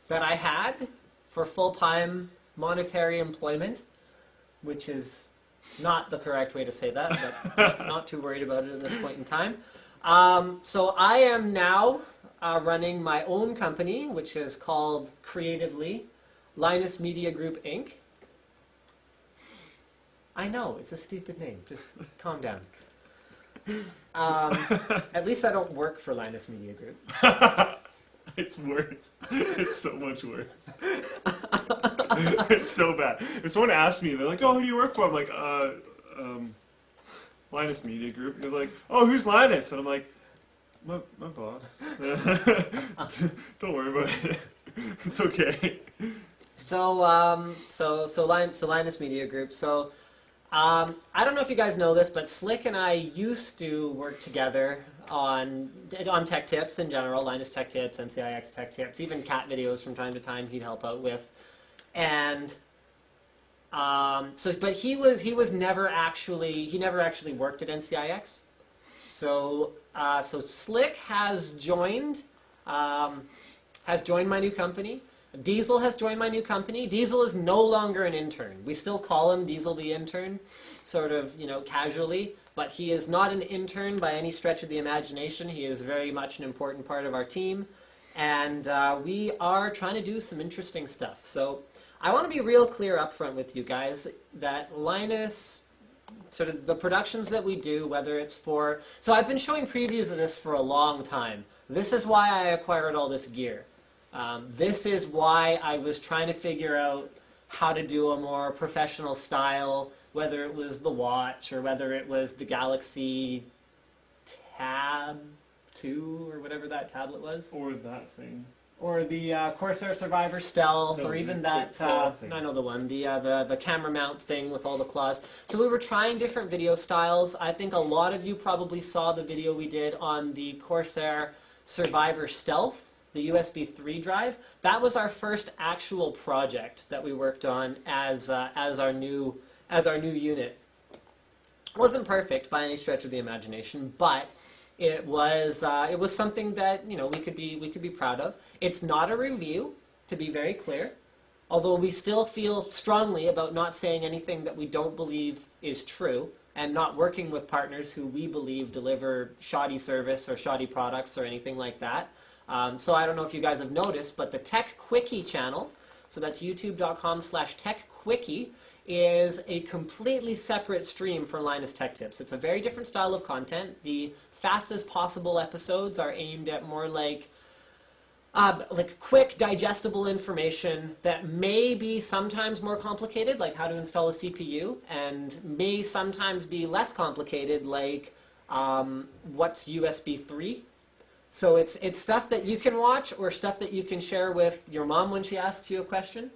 that I had for full-time monetary employment, which is not the correct way to say that, but not too worried about it at this point in time. So I am now running my own company, which is called creatively LinusMediaGroup Inc. I know, it's a stupid name. Just calm down. At least I don't work for LinusMediaGroup. It's worse. It's so much worse. It's so bad. If someone asks me, they're like, "Oh, who do you work for?" I'm like, Linus Media Group. And they're like, "Oh, who's Linus?" And I'm like, my boss. Don't worry about it. It's okay. So Linus Media Group. So I don't know if you guys know this, but Slick and I used to work together on tech tips in general, Linus Tech Tips, NCIX Tech Tips, even cat videos from time to time he'd help out with. And but he never actually worked at NCIX. So Slick has joined my new company. Diesel has joined my new company. Diesel is no longer an intern. We still call him Diesel the intern, sort of, casually, but he is not an intern by any stretch of the imagination. He is very much an important part of our team, and we are trying to do some interesting stuff. So I want to be real clear up front with you guys that Linus, sort of the productions that we do, whether it's for... So I've been showing previews of this for a long time. This is why I acquired all this gear. This is why I was trying to figure out how to do a more professional style, whether it was the watch or whether it was the Galaxy Tab 2 or whatever that tablet was. Or that thing. Or the Corsair Survivor Stealth, No, or even the that, claw thing. I know the one, the camera mount thing with all the claws. So we were trying different video styles. I think a lot of you probably saw the video we did on the Corsair Survivor Stealth, the USB 3 drive. That was our first actual project that we worked on as our new unit. It wasn't perfect by any stretch of the imagination, but it was something that we could be proud of. It's not a review, to be very clear, although we still feel strongly about not saying anything that we don't believe is true and not working with partners who we believe deliver shoddy service or shoddy products or anything like that. So I don't know if you guys have noticed, but the Tech Quickie channel, so that's youtube.com/techquickie, is a completely separate stream from Linus Tech Tips. It's a very different style of content. The fastest possible episodes are aimed at more like quick, digestible information that may be sometimes more complicated, like how to install a CPU, and may sometimes be less complicated, like what's USB 3. So it's stuff that you can watch or stuff that you can share with your mom when she asks you a question.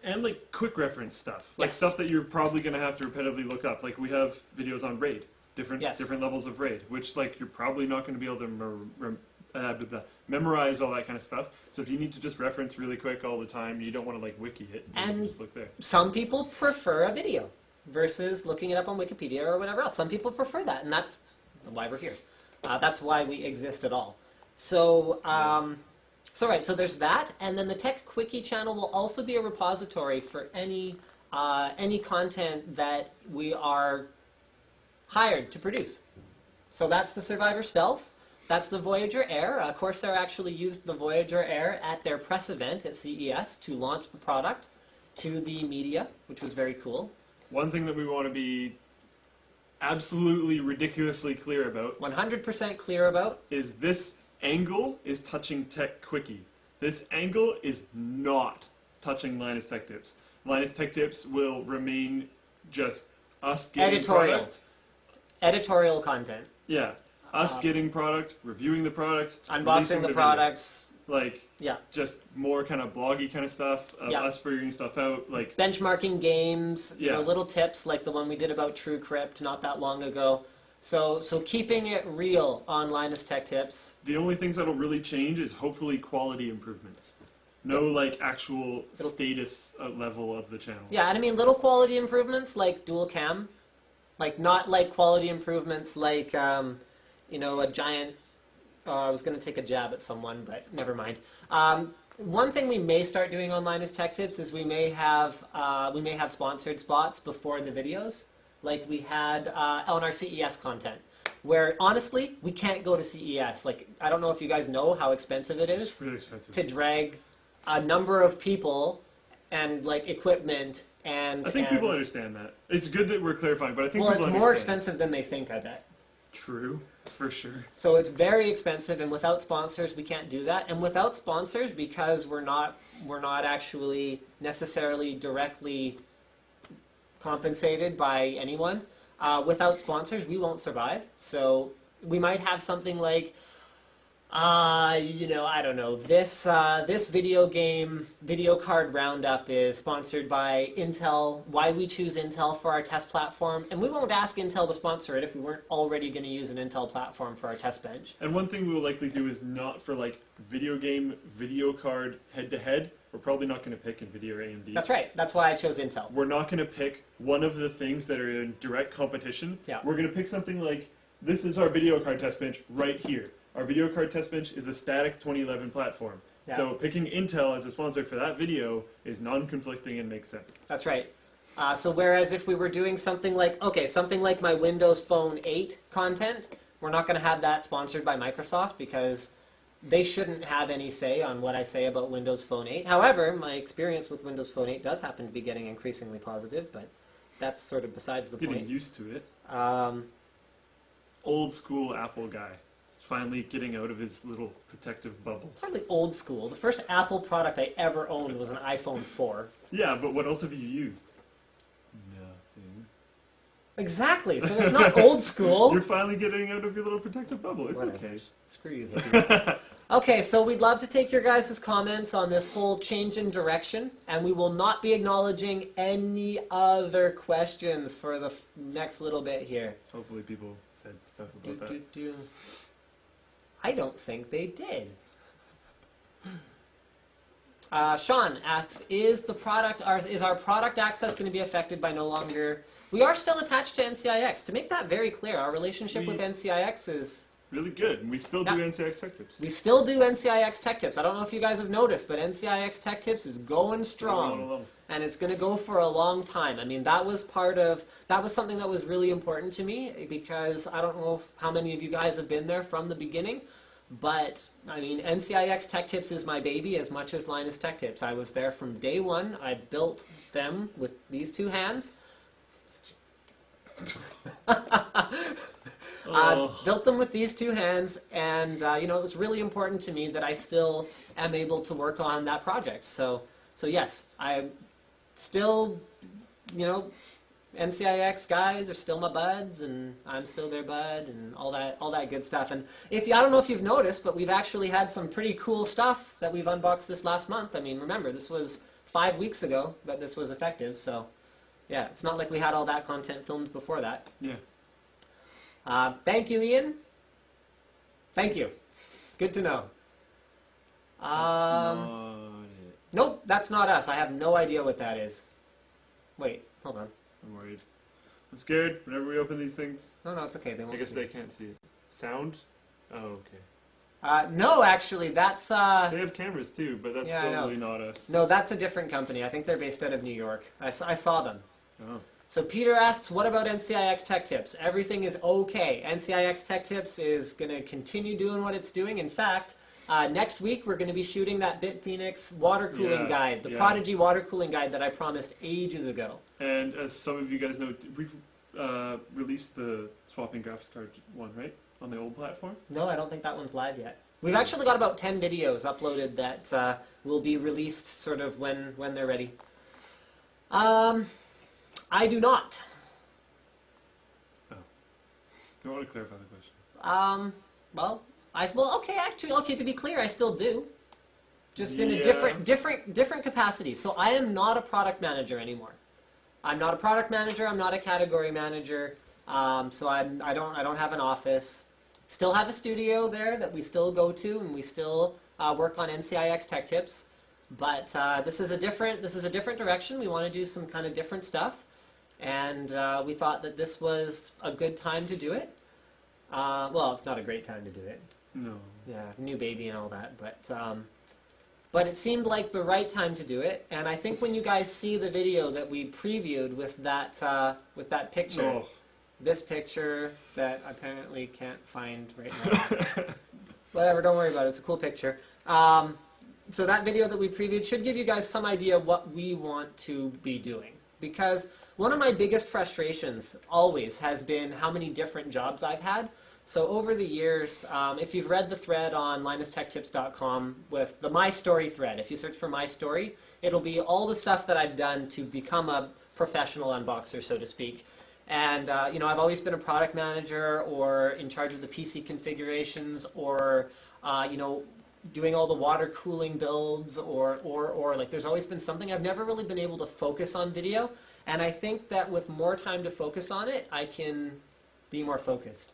And like quick reference stuff. Like Yes. stuff that you're probably going to have to repetitively look up. Like we have videos on RAID, different Yes. levels of RAID, which like you're probably not going to be able to memorize all that kind of stuff. So if you need to just reference really quick all the time, you don't want to like wiki it, you can just look there. Some people prefer a video versus looking it up on Wikipedia or whatever else. Some people prefer that, and that's why we're here. That's why we exist at all. So, so there's that, and then the Tech Quickie channel will also be a repository for any content that we are hired to produce. So that's the Survivor Stealth. That's the Voyager Air. Corsair actually used the Voyager Air at their press event at CES to launch the product to the media, which was very cool. One thing that we want to be absolutely ridiculously clear about 100% clear about. is this angle is touching Tech Quickie. This angle is not touching Linus Tech Tips. Linus Tech Tips will remain just us getting product. Editorial content. Yeah. Us getting product, reviewing the product, Unboxing the video. products. Like, Yeah. just more kind of bloggy kind of stuff of Yeah. us figuring stuff out. Like, Benchmarking games, Yeah. little tips like the one we did about TrueCrypt not that long ago. So keeping it real on Linus Tech Tips. the only things that'll really change is hopefully quality improvements. No, like, actual status level of the channel. Yeah, and I mean little quality improvements like dual cam. Like not like quality improvements like, a giant... I was going to take a jab at someone, but never mind. One thing we may start doing on Linus Tech Tips is we may have sponsored spots before the videos, like we had on our CES content, where honestly we can't go to CES. Like I don't know if you guys know how expensive it is It's really expensive. to drag a number of people and like equipment and. I think people understand that. It's good that we're clarifying, but I think Well, people it's understand. more expensive than they think, I bet. True, for sure. So it's very expensive, and without sponsors, we can't do that. And without sponsors, because we're not actually necessarily directly compensated by anyone. Without sponsors, we won't survive. So we might have something like, I don't know. This video card roundup is sponsored by Intel. Why we choose Intel for our test platform, and we won't ask Intel to sponsor it if we weren't already going to use an Intel platform for our test bench. And one thing we will likely do is not for like video card head-to-head. We're probably not going to pick Nvidia or AMD. That's right. That's why I chose Intel. We're not going to pick one of the things that are in direct competition. Yeah. We're going to pick something like, this is our video card test bench right here. Our video card test bench is a static 2011 platform. Yeah. So picking Intel as a sponsor for that video is non-conflicting and makes sense. That's right. So whereas if we were doing something like my Windows Phone 8 content, we're not going to have that sponsored by Microsoft because they shouldn't have any say on what I say about Windows Phone 8. However, my experience with Windows Phone 8 does happen to be getting increasingly positive, but that's sort of besides the Getting point. used to it. Um, Old school Apple guy. finally getting out of his little protective bubble. It's hardly old school. The first Apple product I ever owned was an iPhone 4. Yeah, but what else have you used? Nothing. Exactly. So it's not old school. You're finally getting out of your little protective bubble. It's Whatever. okay. Screw you, hippie. Okay, so we'd love to take your guys' comments on this whole change in direction, and we will not be acknowledging any other questions for the next little bit here. Hopefully people said stuff about that. I don't think they did. Sean asks, is our product access going to be affected by no longer... We are still attached to NCIX. To make that very clear, our relationship with NCIX is... Really good. And we still do NCIX Tech Tips. We still do NCIX Tech Tips. I don't know if you guys have noticed, but NCIX Tech Tips is going strong. And it's going to go for a long time. I mean, that was something that was really important to me, because I don't know how many of you guys have been there from the beginning, but I mean, NCIX Tech Tips is my baby as much as Linus Tech Tips. I was there from day one. I built them with these two hands. Built them with these two hands, and you know, it was really important to me that I still am able to work on that project. So yes, I'm still, you know, NCIX guys are still my buds, and I'm still their bud, and all that good stuff. And I don't know if you've noticed, but we've actually had some pretty cool stuff that we've unboxed this last month. I mean, remember, this was 5 weeks ago that this was effective, so yeah, it's not like we had all that content filmed before that. Yeah. Thank you, Ian. Thank you. Good to know. That's not it. Nope, that's not us. I have no idea what that is. Wait, hold on. I'm worried. I'm scared whenever we open these things. No, it's okay. They won't. I guess see they it. can't see it. Sound? Oh, okay. No, actually, that's... They have cameras too, but that's probably not us. No, that's a different company. I think they're based out of New York. I saw them. Oh. So Peter asks, what about NCIX Tech Tips? Everything is okay. NCIX Tech Tips is going to continue doing what it's doing. In fact, next week we're going to be shooting that BitPhoenix water cooling guide, the Prodigy water cooling guide that I promised ages ago. And as some of you guys know, we've released the swapping graphics card one, right? On the old platform? No, I don't think that one's live yet. We've actually got about 10 videos uploaded that will be released sort of when they're ready. I do not. Oh. You want to clarify the question? Okay, to be clear, I still do. Just in a different capacity. So I am not a product manager anymore. I'm not a product manager, I'm not a category manager. So I don't have an office. Still have a studio there that we still go to, and we still work on NCIX Tech Tips. But this is a different direction. We want to do some kind of different stuff. And we thought that this was a good time to do it. Well, it's not a great time to do it. No. Yeah, new baby and all that, but it seemed like the right time to do it. And I think when you guys see the video that we previewed with that picture, this picture that I apparently can't find right now. Whatever, don't worry about it. It's a cool picture. So that video that we previewed should give you guys some idea what we want to be doing. Because one of my biggest frustrations always has been how many different jobs I've had. So over the years, if you've read the thread on LinusTechTips.com with the My Story thread, if you search for My Story, it'll be all the stuff that I've done to become a professional unboxer, so to speak. And you know, I've always been a product manager or in charge of the PC configurations, or you know, doing all the water cooling builds, or like there's always been something. I've never really been able to focus on video, and I think that with more time to focus on it, I can be more focused.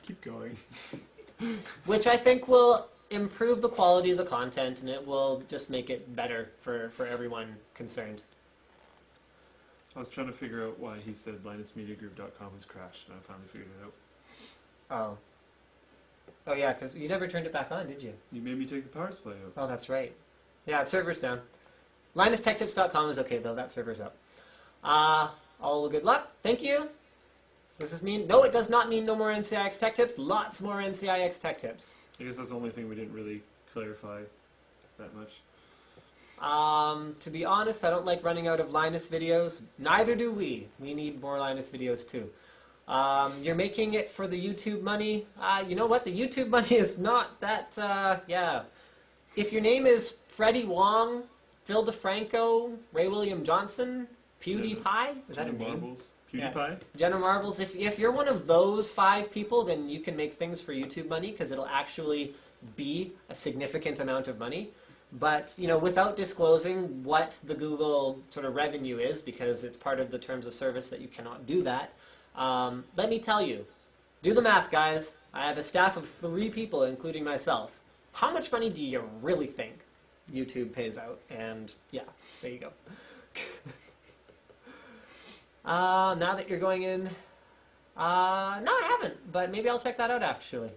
Keep going. Which I think will improve the quality of the content, and it will just make it better for everyone concerned. I was trying to figure out why he said LinusMediaGroup.com has crashed, and I finally figured it out. Oh. Oh yeah, because you never turned it back on, did you? You made me take the power supply out. Oh, that's right. Yeah, the server's down. LinusTechTips.com is okay, though. That server's up. All good luck. Thank you. Does this mean... No, it does not mean no more NCIX Tech Tips. Lots more NCIX Tech Tips. I guess that's the only thing we didn't really clarify that much. To be honest, I don't like running out of Linus videos. Neither do we. We need more Linus videos, too. You're making it for the YouTube money. You know what? The YouTube money is not that, yeah. If your name is Freddie Wong, Phil DeFranco, Ray William Johnson, PewDiePie, is that a name? Marbles. PewDiePie? Yeah. Jenna Marbles. If you're one of those 5 people, then you can make things for YouTube money because it'll actually be a significant amount of money. But, you know, without disclosing what the Google sort of revenue is, because it's part of the terms of service that you cannot do that, let me tell you, do the math, guys. I have a staff of 3 people, including myself. How much money do you really think YouTube pays out? And yeah, there you go. Now that you're going in, no, I haven't, but maybe I'll check that out actually.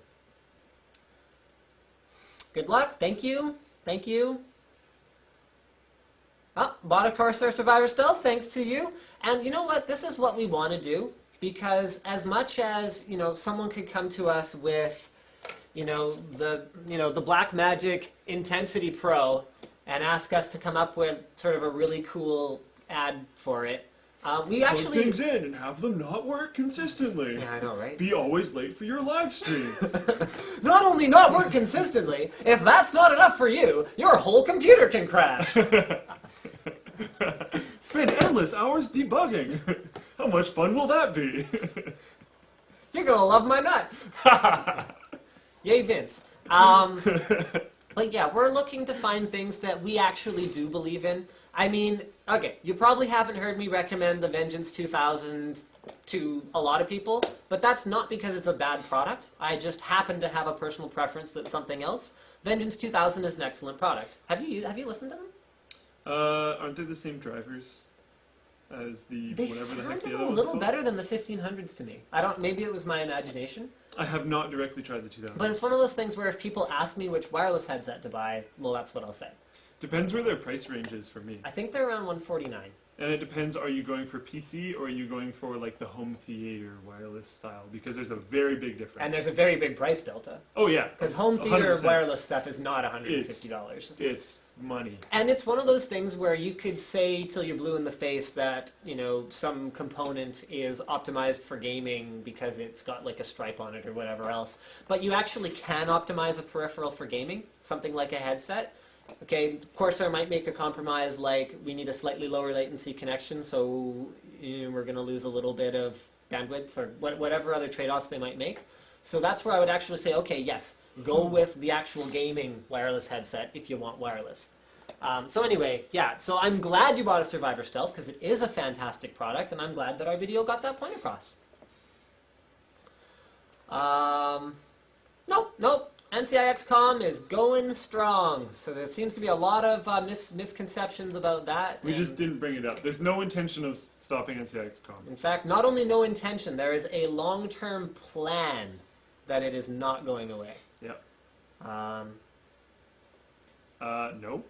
Good luck. Thank you. Thank you. Oh, bought a Corsair Survivor Stealth, thanks to you. And you know what? This is what we want to do, because as much as, you know, someone could come to us with, the Blackmagic Intensity Pro and ask us to come up with sort of a really cool ad for it. We actually put things in and have them not work consistently. Yeah, I know, right? Be always late for your live stream. Not only not work consistently, if that's not enough for you, your whole computer can crash. Spend endless hours debugging. How much fun will that be? You're gonna love my nuts. Yay, Vince. But yeah, we're looking to find things that we actually do believe in. I mean, okay, you probably haven't heard me recommend the Vengeance 2000 to a lot of people, but that's not because it's a bad product. I just happen to have a personal preference that's something else. Vengeance 2000 is an excellent product. Have you listened to them? Aren't they the same drivers as the They whatever the heck sounded the a other one's little called? better than the 1500s to me. Maybe it was my imagination. I have not directly tried the 2000s. But it's one of those things where if people ask me which wireless headset to buy, well, that's what I'll say. Depends where their price range is for me. I think they're around 149. And it depends, are you going for PC or are you going for like the home theater wireless style? Because there's a very big difference. And there's a very big price delta. Oh yeah. Because home theater 100%. wireless stuff is not $150. It's money. And it's one of those things where you could say till you're blue in the face that, some component is optimized for gaming because it's got like a stripe on it or whatever else. But you actually can optimize a peripheral for gaming, something like a headset. Okay, Corsair might make a compromise like we need a slightly lower latency connection, so we're going to lose a little bit of bandwidth or whatever other trade-offs they might make. So that's where I would actually say, okay, yes, go with the actual gaming wireless headset if you want wireless. So anyway, yeah, so I'm glad you bought a Survivor Stealth because it is a fantastic product, and I'm glad that our video got that point across. Nope. NCIXCom is going strong, so there seems to be a lot of misconceptions about that. We just didn't bring it up. There's no intention of stopping NCIXCom. In fact, not only no intention, there is a long-term plan that it is not going away. Yep. No.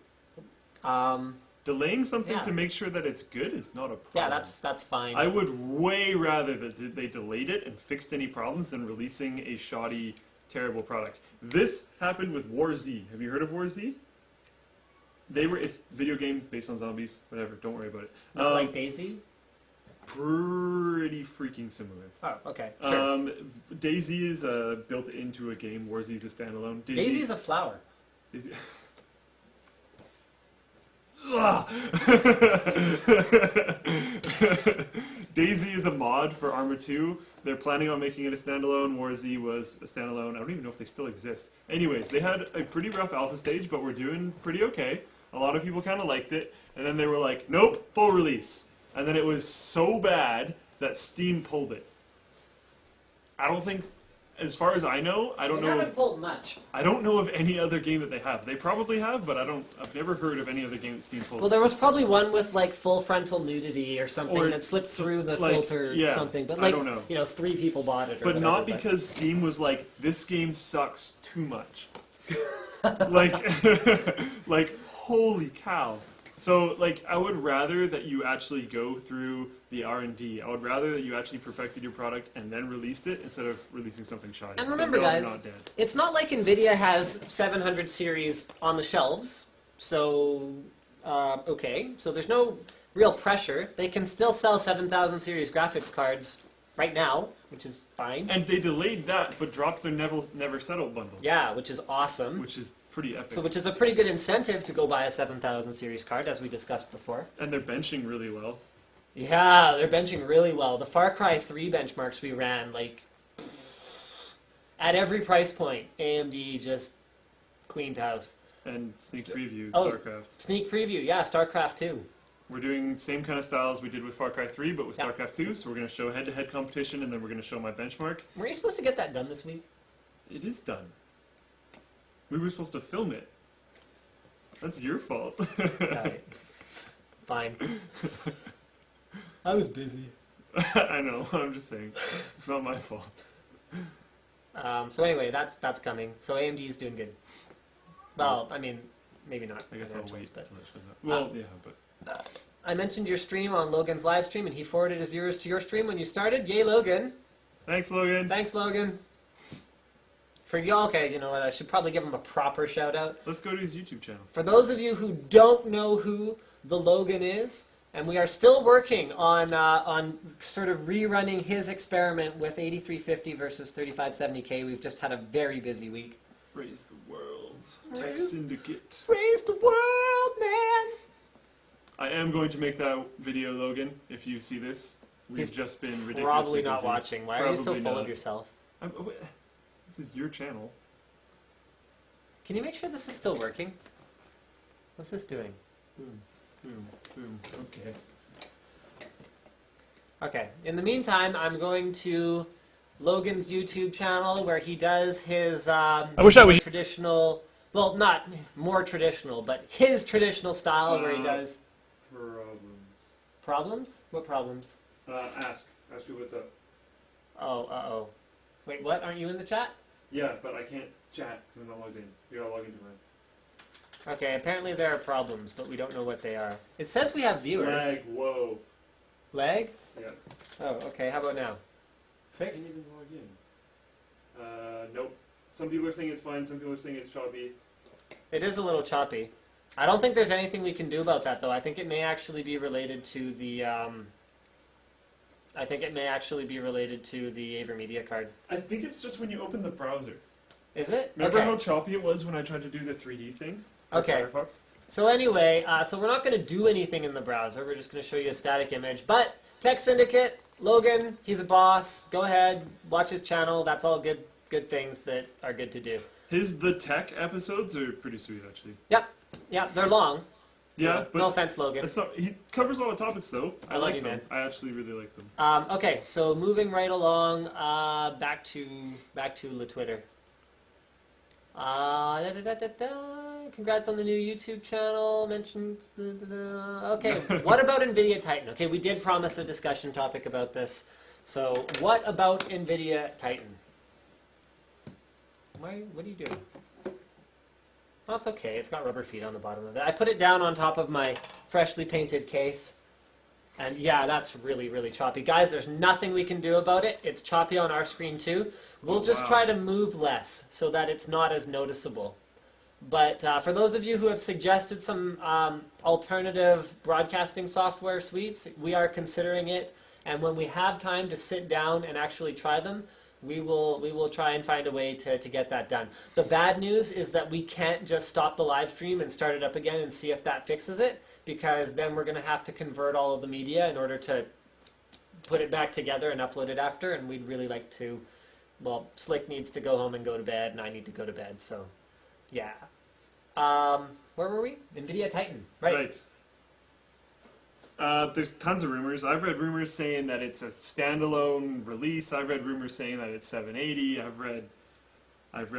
Delaying something to make sure that it's good is not a problem. Yeah, that's fine. I would way rather that they delayed it and fixed any problems than releasing a shoddy, terrible product. This happened with War Z. Have you heard of War Z? It's a video game based on zombies. Whatever, don't worry about it. Not like Daisy? Pretty freaking similar. Oh, okay, sure. Daisy is built into a game. War Z is a standalone. Daisy's a flower. Daisy... Daisy is a mod for Arma 2. They're planning on making it a standalone. War Z was a standalone. I don't even know if they still exist. Anyways, they had a pretty rough alpha stage, but we're doing pretty okay. A lot of people kind of liked it. And then they were like, nope, full release. And then it was so bad that Steam pulled it. I don't think... As far as I know, I don't know. They haven't pulled much. I don't know of any other game that they have. They probably have, but I've never heard of any other game that Steam pulled. Well, there was probably one with like full frontal nudity or something that slipped through the filter or something. But like, I don't know. 3 people bought it. Or but whatever, not because Steam was like, this game sucks too much. like holy cow. So, I would rather that you actually go through the R&D. I would rather that you actually perfected your product and then released it instead of releasing something shoddy. And remember, guys, it's not like Nvidia has 700 series on the shelves. So, okay. So there's no real pressure. They can still sell 7000 series graphics cards right now which is fine. And they delayed that, but dropped their Never Settle bundle. Yeah, which is awesome. Which is pretty epic. So, which is a pretty good incentive to go buy a 7000 series card, as we discussed before. And they're benching really well. Yeah, they're benching really well. The Far Cry 3 benchmarks we ran, like, at every price point, AMD just cleaned house. And sneak preview, Oh, StarCraft. Sneak preview, yeah, StarCraft 2. We're doing same kind of style as we did with Far Cry 3, but with Yeah. StarCraft 2. So we're going to show head-to-head competition, and then we're going to show my benchmark. Were you supposed to get that done this week? It is done. We were supposed to film it. That's your fault. Alright. Fine. I was busy. I know. I'm just saying. It's not my fault. So anyway, that's coming. So AMD is doing good. Well, I mean, maybe not. I guess I'll wait but until it shows up. Well, yeah, but... I mentioned your stream on Logan's live stream, and he forwarded his viewers to your stream when you started. Yay, Logan! Thanks, Logan. Thanks, Logan. For y'all, okay, you know what? I should probably give him a proper shout out. Let's go to his YouTube channel. For those of you who don't know who the Logan is, and we are still working on sort of rerunning his experiment with 8350 versus 3570K. We've just had a very busy week. Raise the world. Tech Syndicate. Praise the world, man! I am going to make that video, Logan, if you see this. We've He's just been ridiculously Probably not busy. watching. Why are you so Probably full not. of yourself? This is your channel. Can you make sure this is still working? What's this doing? Boom, boom, boom. Okay. Okay, in the meantime, I'm going to Logan's YouTube channel where he does his traditional, well, not more traditional, but his traditional style where he does... Problems. Problems? What problems? Ask. Ask me what's up. Oh, uh-oh. Wait, what? Aren't you in the chat? Yeah, but I can't chat because I'm not logged in. You gotta log into mine. Okay, apparently there are problems, but we don't know what they are. It says we have viewers. Lag, whoa. Lag? Yeah. Oh, okay, how about now? I Fixed? can't even log in. Nope. Some people are saying it's fine, some people are saying it's choppy. It is a little choppy. I don't think there's anything we can do about that, though. I think it may actually be related to the, I think it may actually be related to the AverMedia card. I think it's just when you open the browser. Is it? Remember Okay. how choppy it was when I tried to do the 3D thing? with Okay. Firefox? So anyway, so we're not going to do anything in the browser. We're just going to show you a static image. But Tech Syndicate, Logan, he's a boss. Go ahead, watch his channel. That's all good things that are good to do. His The Tech episodes are pretty sweet, actually. Yep, yeah, they're long. Yeah, but no offense, Logan. it's not, he covers all the topics, though. I love like you, them. man. I actually really like them. Okay, so moving right along, back to the Twitter. Congrats on the new YouTube channel. Mentioned. Okay, what about Nvidia Titan? Okay, we did promise a discussion topic about this. So, what about Nvidia Titan? What are you doing? Well, it's okay. It's got rubber feet on the bottom of it. I put it down on top of my freshly painted case. And yeah, that's really, really choppy. Guys, there's nothing we can do about it. It's choppy on our screen too. We'll just try to move less so that it's not as noticeable. But for those of you who have suggested some alternative broadcasting software suites, we are considering it. And when we have time to sit down and actually try them, we will try and find a way to get that done. The bad news is that we can't just stop the live stream and start it up again and see if that fixes it, because then we're going to have to convert all of the media in order to put it back together and upload it after, and we'd really like to, well, Slick needs to go home and go to bed, and I need to go to bed, so yeah. Where were we? Nvidia Titan, right. There's tons of rumors. I've read rumors saying that it's a standalone release. I've read rumors saying that it's 780. I've read. Well, I've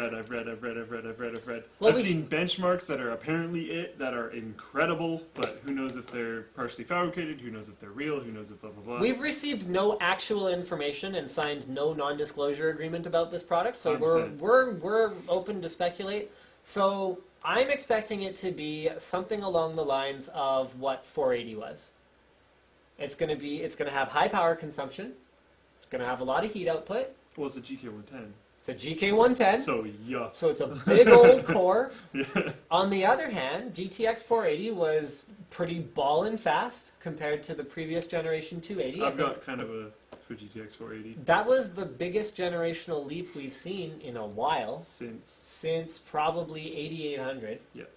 seen benchmarks that are apparently that are incredible, but who knows if they're partially fabricated, who knows if they're real, who knows if blah, blah, blah. We've received no actual information and signed no non-disclosure agreement about this product, so 100%. we're open to speculate. So I'm expecting it to be something along the lines of what 480 was. It's going to have high power consumption. It's going to have a lot of heat output. Well, it's a GK110. It's a GK110. So, yeah. So it's a big old core. Yeah. On the other hand, GTX 480 was pretty ballin' fast compared to the previous generation 280. I've got kind of a for GTX 480. That was the biggest generational leap we've seen in a while. Since probably 8800. Yep.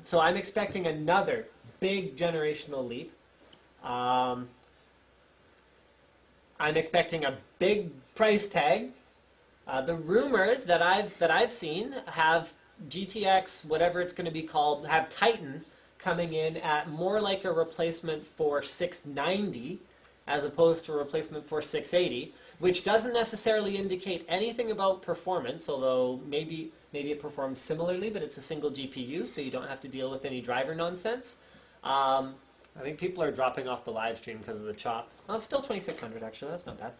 So I'm expecting another big generational leap. I'm expecting a big price tag. The rumors that I've seen have GTX, whatever it's going to be called, have Titan coming in at more like a replacement for 690 as opposed to a replacement for 680, which doesn't necessarily indicate anything about performance, although maybe it performs similarly, but it's a single GPU, so you don't have to deal with any driver nonsense. I think people are dropping off the live stream because of the chop. Oh, still 2600 actually, that's not bad.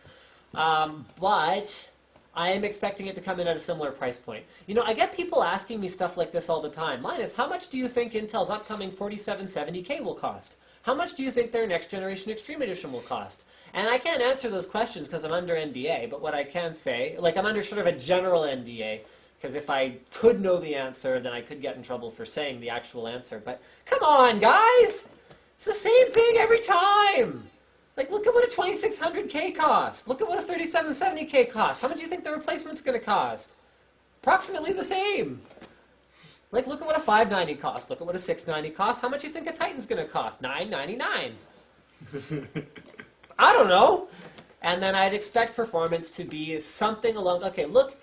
But I am expecting it to come in at a similar price point. You know, I get people asking me stuff like this all the time. Linus, how much do you think Intel's upcoming 4770K will cost? How much do you think their next generation Extreme Edition will cost? And I can't answer those questions because I'm under NDA, but what I can say, like I'm under sort of a general NDA, because if I could know the answer, then I could get in trouble for saying the actual answer. But come on, guys! It's the same thing every time! Like, look at what a 2600K costs. Look at what a 3770K costs. How much do you think the replacement's going to cost? Approximately the same. Like, look at what a 590 costs. Look at what a 690 costs. How much do you think a Titan's going to cost? $999. I don't know. And then I'd expect performance to be something along... Okay, look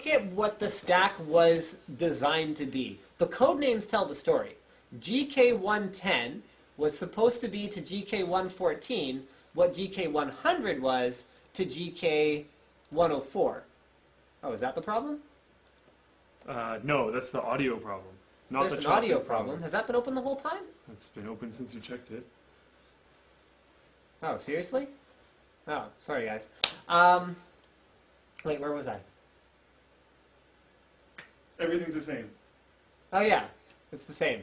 at what the stack was designed to be. The code names tell the story. GK110 was supposed to be to GK114 what GK100 was to GK104. Oh, is that the problem? No, that's the audio problem. Not There's the an audio chopping problem. Has that been open the whole time? It's been open since you checked it. Oh, seriously? Oh, sorry guys. Wait, where was I? Everything's the same. Oh yeah, it's the same.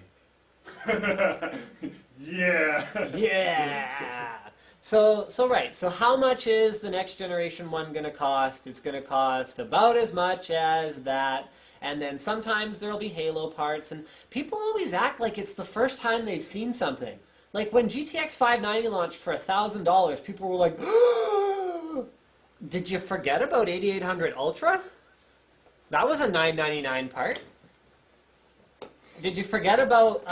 Yeah. Yeah. So right. So how much is the next generation one going to cost? It's going to cost about as much as that. And then sometimes there'll be Halo parts, and people always act like it's the first time they've seen something. Like when GTX 590 launched for $1,000, people were like, "Did you forget about 8800 Ultra? That was a $999 part. Did you forget about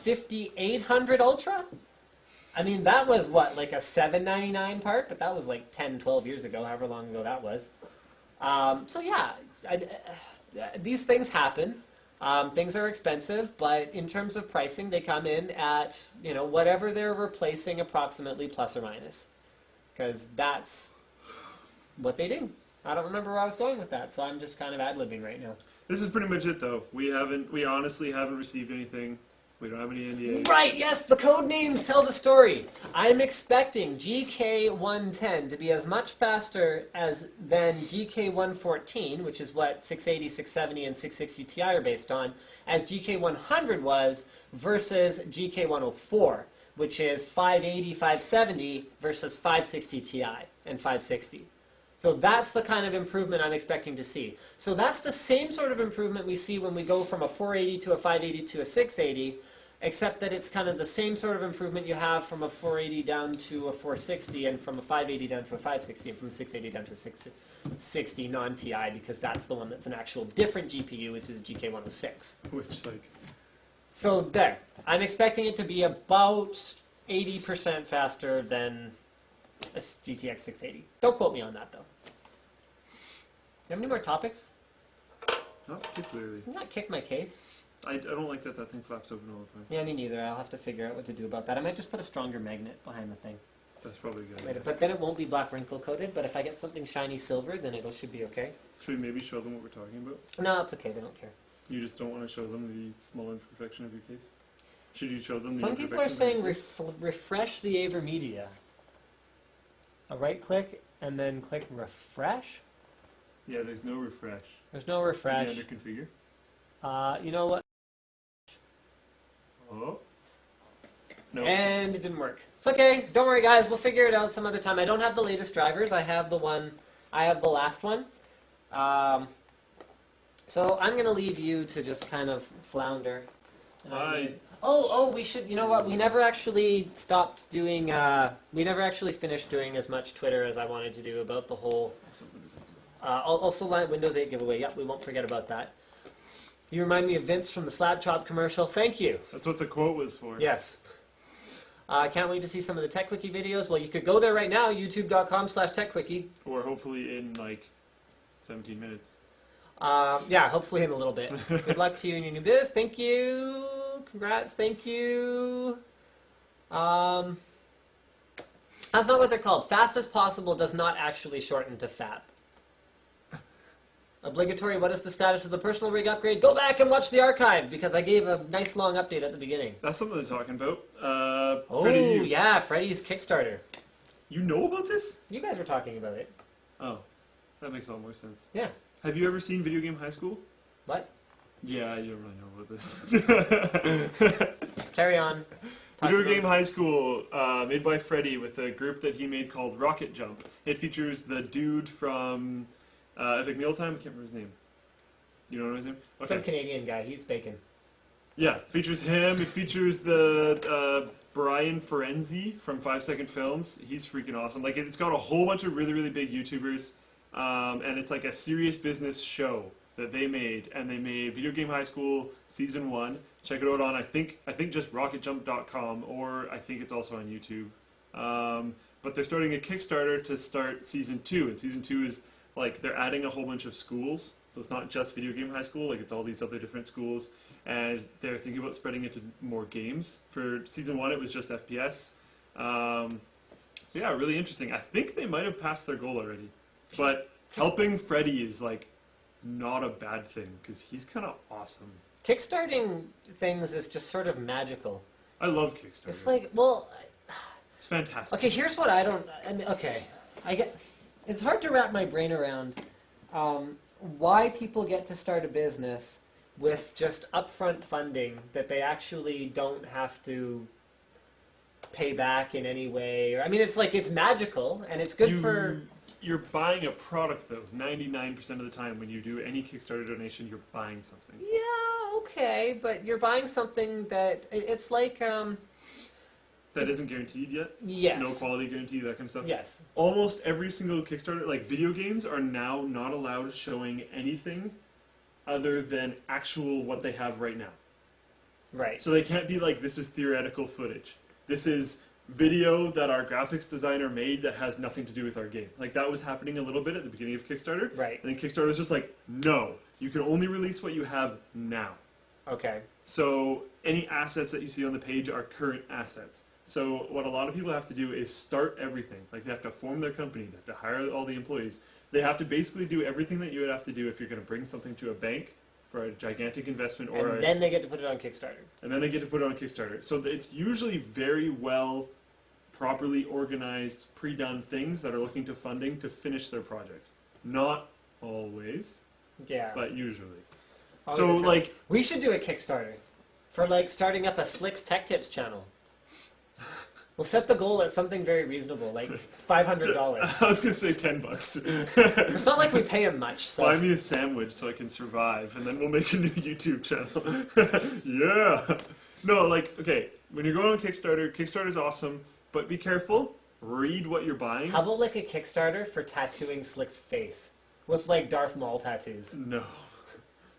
5800 Ultra? I mean, that was what, like a $799 part? But that was like 10, 12 years ago, however long ago that was. So yeah, these things happen. Things are expensive, but in terms of pricing, they come in at, you know, whatever they're replacing approximately plus or minus. Because that's what they do. I don't remember where I was going with that, so I'm just kind of ad-libbing right now. This is pretty much it, though. We honestly haven't received anything. We don't have any NDAs. Right, yes, the code names tell the story. I'm expecting GK110 to be as much faster than GK114, which is what 680, 670, and 660 Ti are based on, as GK100 was versus GK104, which is 580, 570 versus 560 Ti and 560. So that's the kind of improvement I'm expecting to see. So that's the same sort of improvement we see when we go from a 480 to a 580 to a 680, except that it's kind of the same sort of improvement you have from a 480 down to a 460 and from a 580 down to a 560 and from a 680 down to a 660 non-TI, because that's the one that's an actual different GPU, which is GK106. Which, like... So there. I'm expecting it to be about 80% faster than a GTX 680. Don't quote me on that, though. You have any more topics? Not particularly. Can you not kick my case? I don't like that thing flaps open all the time. Yeah, me neither. I'll have to figure out what to do about that. I might just put a stronger magnet behind the thing. That's probably good. Wait, but then it won't be black wrinkle coated, but if I get something shiny silver, then it should be okay. Should we maybe show them what we're talking about? No, it's okay. They don't care. You just don't want to show them the small imperfection of your case? Should you show them the Some people are saying refresh the AverMedia. A right click and then click refresh? Yeah, there's no refresh. There's no refresh. Under configure? You know what? Oh. No. And it didn't work. It's okay. Don't worry, guys. We'll figure it out some other time. I don't have the latest drivers. I have the last one. So I'm going to leave you to just kind of flounder. Bye. Oh, we should, you know what, we never actually stopped doing, we never actually finished doing as much Twitter as I wanted to do about the whole, also Windows 8 giveaway, yep, we won't forget about that. You remind me of Vince from the Slab Chop commercial, thank you. That's what the quote was for. Yes. Can't wait to see some of the TechWiki videos. Well, you could go there right now, youtube.com/TechWiki. Or hopefully in like 17 minutes. Yeah, hopefully in a little bit. Good luck to you in your new biz. Thank you. Congrats. Thank you. That's not what they're called. Fast as possible does not actually shorten to FAP. Obligatory, what is the status of the personal rig upgrade? Go back and watch the archive, because I gave a nice long update at the beginning. That's something they're talking about. Oh, yeah, Freddy's Kickstarter. You know about this? You guys were talking about it. Oh, that makes a lot more sense. Yeah. Have you ever seen Video Game High School? What? Yeah, you don't really know about this. Carry on. Video Game High School, made by Freddy with a group that he made called Rocket Jump. It features the dude from Epic Mealtime. I can't remember his name. You don't know his name? Okay. Some Canadian guy. He eats bacon. Yeah, features him. It features the Brian Ferenzi from 5 Second Films. He's freaking awesome. Like, it's got a whole bunch of really, really big YouTubers, and it's like a serious business show that they made, and they made Video Game High School Season 1. Check it out on, I think just rocketjump.com, or I think it's also on YouTube. But they're starting a Kickstarter to start Season 2, and Season 2 is, like, they're adding a whole bunch of schools, so it's not just Video Game High School, like, it's all these other different schools, and they're thinking about spreading it to more games. For Season 1, it was just FPS. So yeah, really interesting. I think they might have passed their goal already, but helping Freddy is, like, not a bad thing, because he's kind of awesome. Kickstarting things is just sort of magical. I love Kickstarter. It's like, well... It's fantastic. Okay, here's what I don't... Okay, it's hard to wrap my brain around why people get to start a business with just upfront funding that they actually don't have to pay back in any way. Or, I mean, it's like, it's magical, and it's good for... You're buying a product, though. 99% of the time when you do any Kickstarter donation, you're buying something. Yeah, okay, but you're buying something that... It's like... That isn't guaranteed yet? Yes. No quality guarantee, that kind of stuff? Yes. Almost every single Kickstarter, like, video games are now not allowed showing anything other than actual what they have right now. Right. So they can't be like, this is theoretical footage. This is video that our graphics designer made that has nothing to do with our game. Like, that was happening a little bit at the beginning of Kickstarter. Right. And then Kickstarter was just like, no, you can only release what you have now. Okay. So any assets that you see on the page are current assets. So what a lot of people have to do is start everything. Like, they have to form their company, they have to hire all the employees. They have to basically do everything that you would have to do if you're going to bring something to a bank for a gigantic investment, or and then they get to put it on Kickstarter. And then they get to put it on Kickstarter. So it's usually very well, properly organized, pre-done things that are looking to funding to finish their project. Not always, Yeah. but usually. Always So, except- like... we should do a Kickstarter for, like, starting up a Slicks Tech Tips channel. We'll set the goal at something very reasonable, like $500. I was going to say $10. It's not like we pay him much, so... Buy me a sandwich so I can survive, and then we'll make a new YouTube channel. Yeah! No, like, okay, when you're going on Kickstarter, Kickstarter's awesome, but be careful. Read what you're buying. How about, like, a Kickstarter for tattooing Slick's face? With, like, Darth Maul tattoos. No.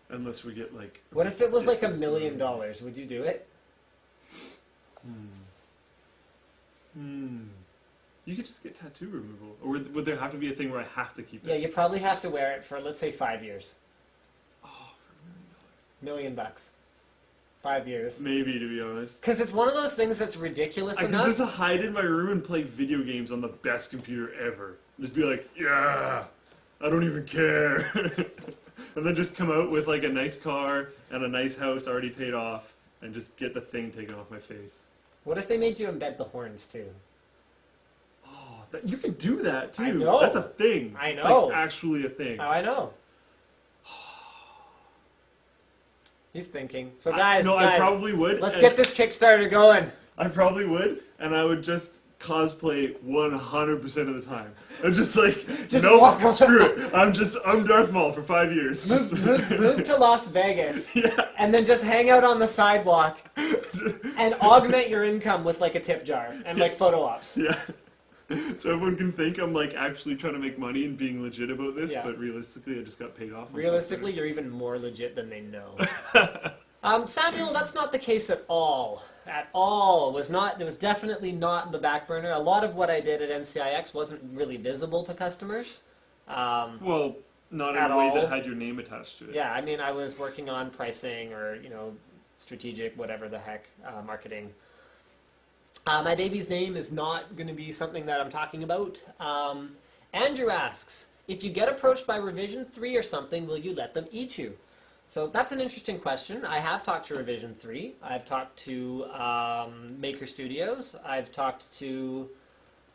Unless we get, like... What if it was, like, $1 million? Would you do it? You could just get tattoo removal. Or would there have to be a thing where I have to keep it? Yeah, you probably have to wear it for, let's say, 5 years. Oh, for $1 million. $1 million. 5 years. Maybe, to be honest. Because it's one of those things that's ridiculous I could enough. just hide in my room and play video games on the best computer ever. Just be like, yeah, I don't even care. And then just come out with, like, a nice car and a nice house already paid off and just get the thing taken off my face. What if they made you embed the horns, too? Oh, you can do that, too. I know. That's a thing. I It's, know. like, actually a thing. Oh, I know. He's thinking. So guys, No, guys, I probably would. let's get this Kickstarter going. I probably would, and I would just cosplay 100% of the time. I'm just like, Just nope, walk around. screw it. I'm Darth Maul for 5 years. Just- Move to Las Vegas, Yeah. and then just hang out on the sidewalk and augment your income with like a tip jar and like photo ops. Yeah. So everyone can think I'm like actually trying to make money and being legit about this, Yeah. but realistically I just got paid off. on Realistically, you're even more legit than they know. Samuel, that's not the case at all. At all. It was definitely not in the back burner. A lot of what I did at NCIX wasn't really visible to customers. Well, not in At a way all. that had your name attached to it. Yeah, I mean, I was working on pricing or, you know, strategic, whatever the heck, marketing. My baby's name is not going to be something that I'm talking about. Andrew asks, if you get approached by Revision 3 or something, will you let them eat you? So that's an interesting question. I have talked to Revision 3. I've talked to Maker Studios. I've talked to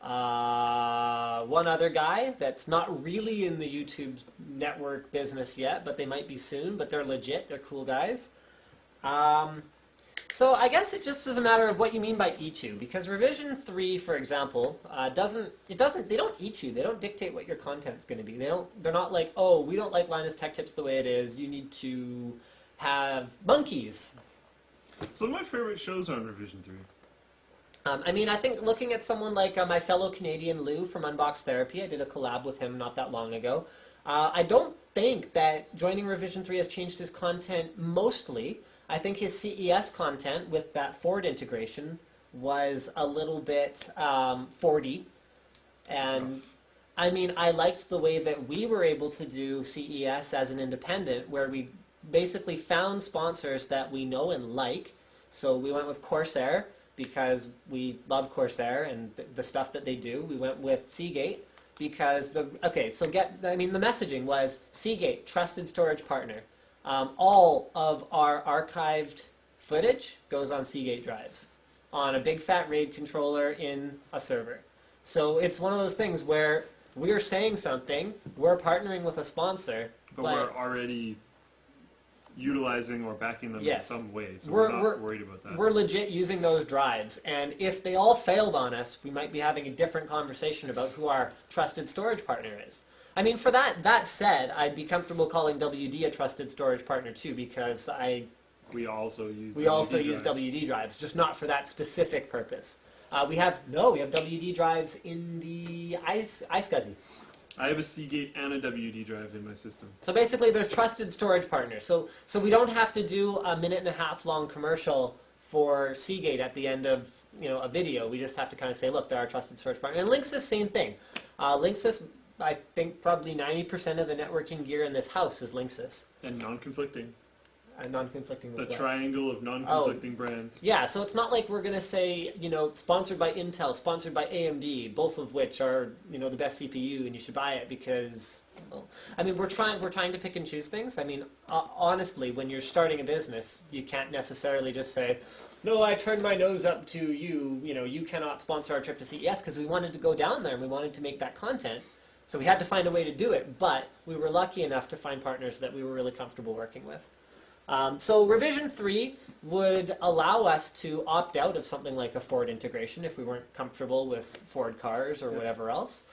one other guy that's not really in the YouTube network business yet, but they might be soon, but they're legit. They're cool guys. So I guess it just is a matter of what you mean by eat you, because Revision 3, for example, they don't eat you. They don't dictate what your content's going to be. They're not like, oh, we don't like Linus Tech Tips the way it is. You need to have monkeys. Some of my favorite shows are on Revision 3. I mean, I think looking at someone like my fellow Canadian Lou from Unbox Therapy, I did a collab with him not that long ago. I don't think that joining Revision 3 has changed his content mostly. I think his CES content with that Ford integration was a little bit Fordy. And I mean, I liked the way that we were able to do CES as an independent, where we basically found sponsors that we know and like. So we went with Corsair because we love Corsair and the stuff that they do. We went with Seagate because the messaging was Seagate, trusted storage partner. All of our archived footage goes on Seagate drives on a big fat RAID controller in a server. So it's one of those things where we're saying something, we're partnering with a sponsor, But we're already utilizing or backing them Yes. in some way, so We're- we're not we're- worried about that. we're legit using those drives. And if they all failed on us, we might be having a different conversation about who our trusted storage partner is. I mean, for that said, I'd be comfortable calling WD a trusted storage partner too, because We also use use WD drives, just not for that specific purpose. We have WD drives in the iSCSI. I have a Seagate and a WD drive in my system. So basically, they're trusted storage partners. So we don't have to do a 1.5-minute long commercial for Seagate at the end of a video. We just have to kind of say, look, they're our trusted storage partner. And Linksys, same thing. Linksys, I think probably 90% of the networking gear in this house is Linksys. And non-conflicting. Non-conflicting The with what? triangle of non-conflicting brands. Yeah, so it's not like we're going to say, sponsored by Intel, sponsored by AMD, both of which are, the best CPU, and you should buy it because, well, I mean, we're trying to pick and choose things. I mean, honestly, when you're starting a business, you can't necessarily just say, no, I turned my nose up to you, you cannot sponsor our trip to CES, because we wanted to go down there and we wanted to make that content. So we had to find a way to do it, but we were lucky enough to find partners that we were really comfortable working with. So Revision 3 would allow us to opt out of something like a Ford integration if we weren't comfortable with Ford cars or whatever else.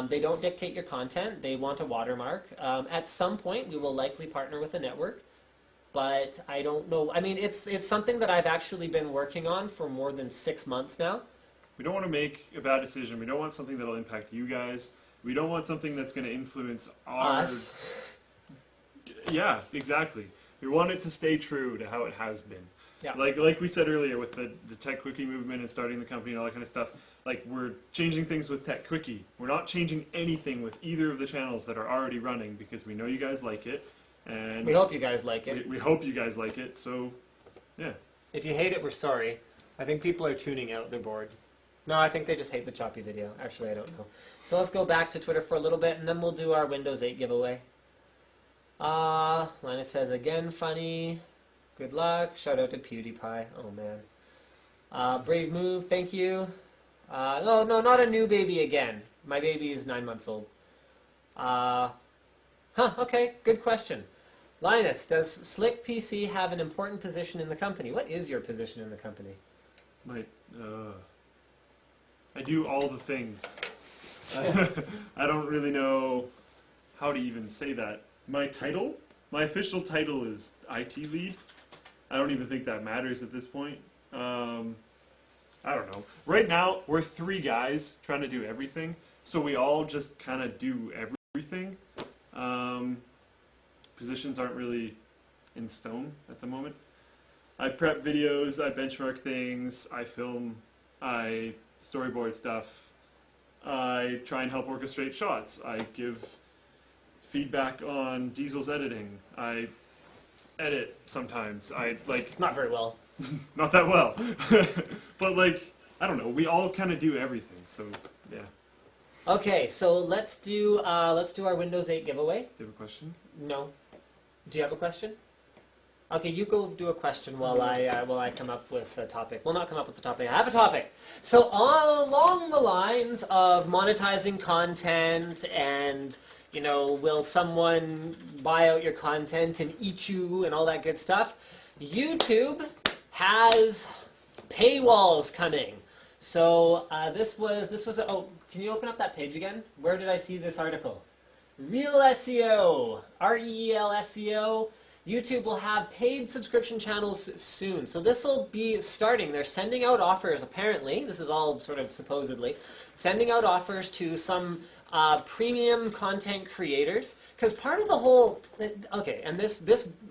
They don't dictate your content. They want a watermark. At some point, we will likely partner with a network, but I don't know. I mean, it's something that I've actually been working on for more than 6 months now. We don't want to make a bad decision. We don't want something that'll impact you guys. We don't want something that's going to influence Us. Yeah, exactly. We want it to stay true to how it has been. Yeah. Like we said earlier with the Tech Quickie movement and starting the company and all that kind of stuff, like we're changing things with Tech Quickie. We're not changing anything with either of the channels that are already running because we know you guys like it. And We hope you guys like it. we hope you guys like it, so yeah. If you hate it, we're sorry. I think people are tuning out. They're bored. No, I think they just hate the choppy video. Actually, I don't know. So let's go back to Twitter for a little bit, and then we'll do our Windows 8 giveaway. Linus says, again, funny. Good luck. Shout out to PewDiePie. Oh, man. Brave move. Thank you. No, not a new baby again. My baby is 9 months old. Okay. Good question. Linus, does Slick PC have an important position in the company? What is your position in the company? I do all the things. I don't really know how to even say that. My official title is IT lead. I don't even think that matters at this point. I don't know. Right now, we're 3 guys trying to do everything, so we all just kind of do everything. Positions aren't really in stone at the moment. I prep videos, I benchmark things, I film, I storyboard stuff, I try and help orchestrate shots, I give feedback on Diesel's editing, I edit sometimes, Not very well. not that well, but like, I don't know, we all kind of do everything, so yeah. Okay, so let's do our Windows 8 giveaway. Do you have a question? No. Do you have a question? Okay, you go do a question while I come up with a topic. Well, not come up with a topic. I have a topic. So along the lines of monetizing content and, you know, will someone buy out your content and eat you and all that good stuff, YouTube has paywalls coming. So this was oh, can you open up that page again? Where did I see this article? Real SEO, REL SEO. YouTube will have paid subscription channels soon. So this will be starting. They're sending out offers, apparently. This is all sort of supposedly. Sending out offers to some premium content creators. Because part of the whole... Okay, and this...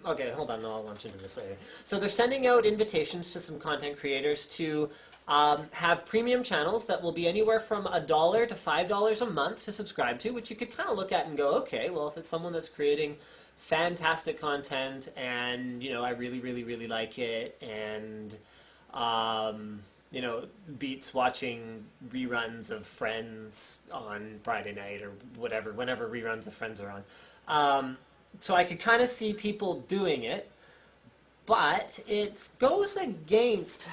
Okay, hold on. No, I'll launch into this later. So they're sending out invitations to some content creators to have premium channels that will be anywhere from $1 to $5 a month to subscribe to, which you could kind of look at and go, okay, well, if it's someone that's creating fantastic content and, you know, I really, really, really like it and, you know, beats watching reruns of Friends on Friday night or whatever, whenever reruns of Friends are on. So I could kind of see people doing it, but it goes against,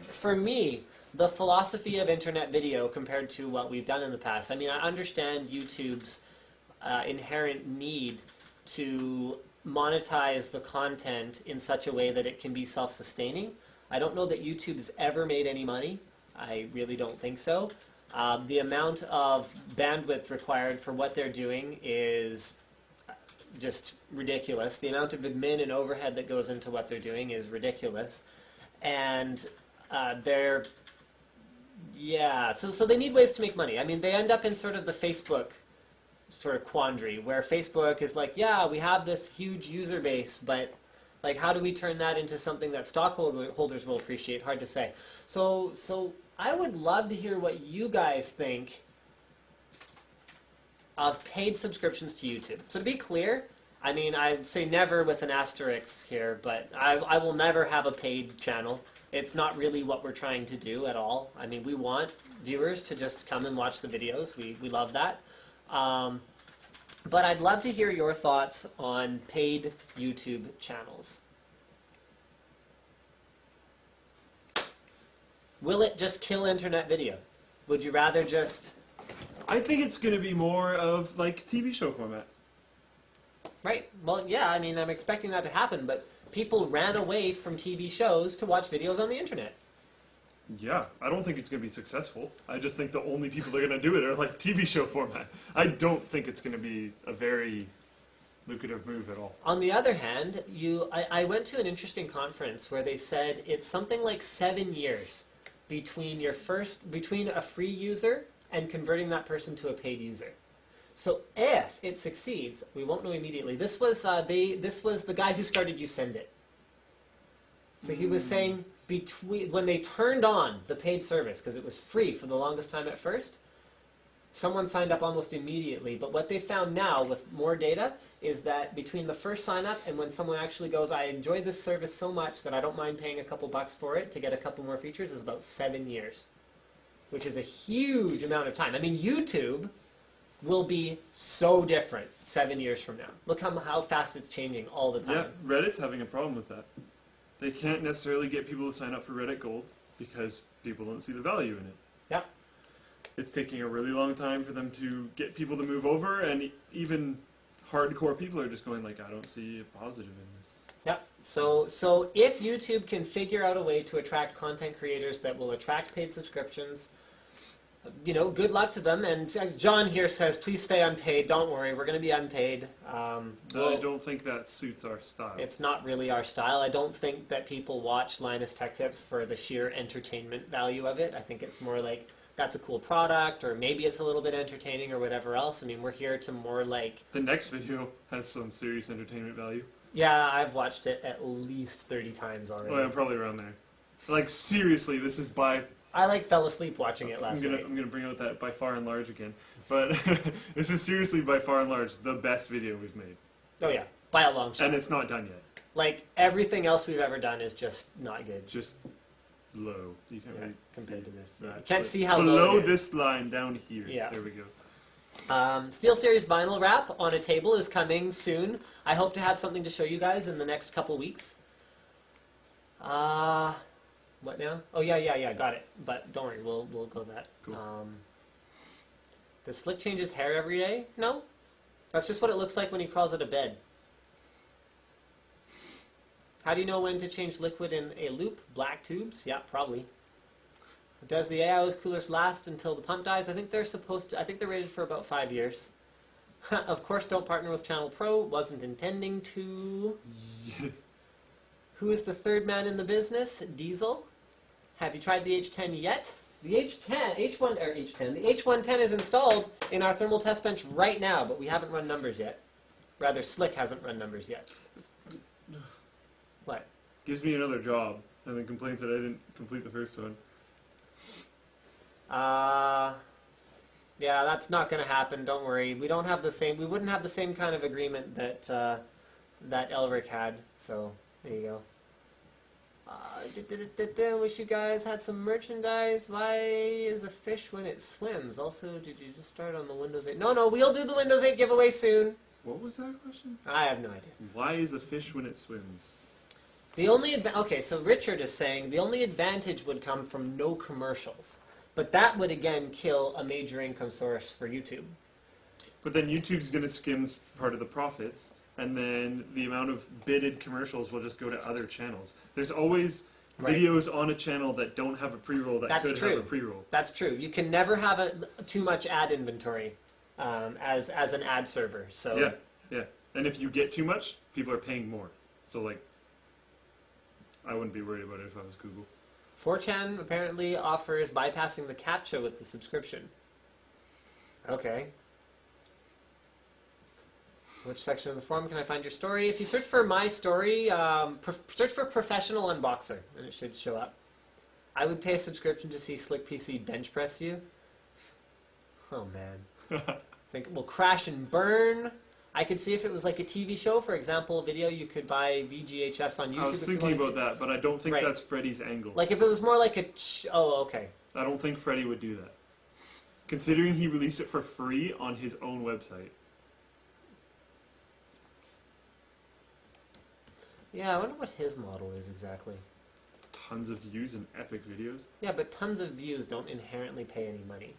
for me, the philosophy of internet video compared to what we've done in the past. I mean, I understand YouTube's inherent need to monetize the content in such a way that it can be self-sustaining. I don't know that YouTube's ever made any money. I really don't think so. The amount of bandwidth required for what they're doing is just ridiculous. The amount of admin and overhead that goes into what they're doing is ridiculous. And so they need ways to make money. I mean, they end up in sort of the Facebook sort of quandary where Facebook is like, yeah, we have this huge user base, but like, how do we turn that into something that stockholders will appreciate? Hard to say. So I would love to hear what you guys think of paid subscriptions to YouTube. So to be clear, I mean, I'd say never with an asterisk here, but I will never have a paid channel. It's not really what we're trying to do at all. I mean, we want viewers to just come and watch the videos. We love that. But I'd love to hear your thoughts on paid YouTube channels. Will it just kill internet video? Would you rather just... I think it's going to be more of like TV show format. Right. Well, yeah, I mean, I'm expecting that to happen, but people ran away from TV shows to watch videos on the internet. Yeah, I don't think it's going to be successul. I just think the only people that are going to do it are like TV show format. I don't think it's going to be a very lucrative move at all. On the other hand, I went to an interesting conference where they said it's something like 7 years between a free user and converting that person to a paid user. So if it succeeds, we won't know immediately. This was the guy who started You Send It. So he was saying when they turned on the paid service, because it was free for the longest time at first, someone signed up almost immediately. But what they found now with more data is that between the first sign up and when someone actually goes, I enjoy this service so much that I don't mind paying a couple bucks for it to get a couple more features, is about 7 years, which is a huge amount of time. I mean, YouTube will be so different 7 years from now. Look how fast it's changing all the time. Yeah, Reddit's having a problem with that. They can't necessarily get people to sign up for Reddit Gold because people don't see the value in it. Yep. It's taking a really long time for them to get people to move over, and even hardcore people are just going like, I don't see a positive in this. Yep. So if YouTube can figure out a way to attract content creators that will attract paid subscriptions, you know, good luck to them. And as John here says, please stay unpaid. Don't worry, we're going to be unpaid. I don't think that suits our style. It's not really our style. I don't think that people watch Linus Tech Tips for the sheer entertainment value of it. I think it's more like, that's a cool product, or maybe it's a little bit entertaining or whatever else. I mean, we're here to more like... The next video has some serious entertainment value. Yeah, I've watched it at least 30 times already. Oh, yeah, probably around there. Like, seriously, this is by... I like fell asleep watching it last night. I'm gonna bring out that by far and large again. But this is seriously by far and large the best video we've made. Oh yeah, by a long shot. And it's not done yet. Like, everything else we've ever done is just not good. Just low. You can't really compared see to this. that. You can't But see how below low it is. this line down here. Yeah. There we go. SteelSeries vinyl wrap on a table is coming soon. I hope to have something to show you guys in the next couple weeks. What now? Oh yeah, got it. But don't worry, we'll go that. Cool. Does Slick change his hair every day? No. That's just what it looks like when he crawls out of bed. How do you know when to change liquid in a loop? Black tubes? Yeah, probably. Does the AIO's coolers last until the pump dies? I think they're supposed to. I think they're rated for about 5 years. Of course, don't partner with Channel Pro. Wasn't intending to. Who is the third man in the business? Diesel. Have you tried the H10 yet? The the H110 is installed in our thermal test bench right now, but we haven't run numbers yet. Rather, Slick hasn't run numbers yet. What? Gives me another job, and then complains that I didn't complete the first one. Yeah, that's not going to happen. Don't worry. We don't have the same. We wouldn't have the same kind of agreement that that Elric had. So there you go. Wish you guys had some merchandise. Why is a fish when it swims? Also, did you just start on the Windows 8? No, we'll do the Windows 8 giveaway soon. What was that question? I have no idea. Why is a fish when it swims? The only okay, so Richard is saying the only advantage would come from no commercials, but that would again kill a major income source for YouTube. But then YouTube's going to skim part of the profits, and then the amount of bidded commercials will just go to other channels. There's always videos on a channel that don't have a pre-roll that could have a pre-roll. That's true. You can never have too much ad inventory as an ad server. So yeah. And if you get too much, people are paying more. So like, I wouldn't be worried about it if I was Google. 4chan apparently offers bypassing the CAPTCHA with the subscription. Okay. Which section of the forum can I find your story? If you search for my story, search for professional unboxer, and it should show up. I would pay a subscription to see Slick PC bench press you. Oh man. Think it will crash and burn. I could see if it was like a TV show, for example, a video you could buy VGHS on YouTube. I was thinking about that, but I don't think that's Freddy's angle. Like if it was more like a... oh, okay. I don't think Freddy would do that. Considering he released it for free on his own website. Yeah, I wonder what his model is exactly. Tons of views and epic videos. Yeah, but tons of views don't inherently pay any money.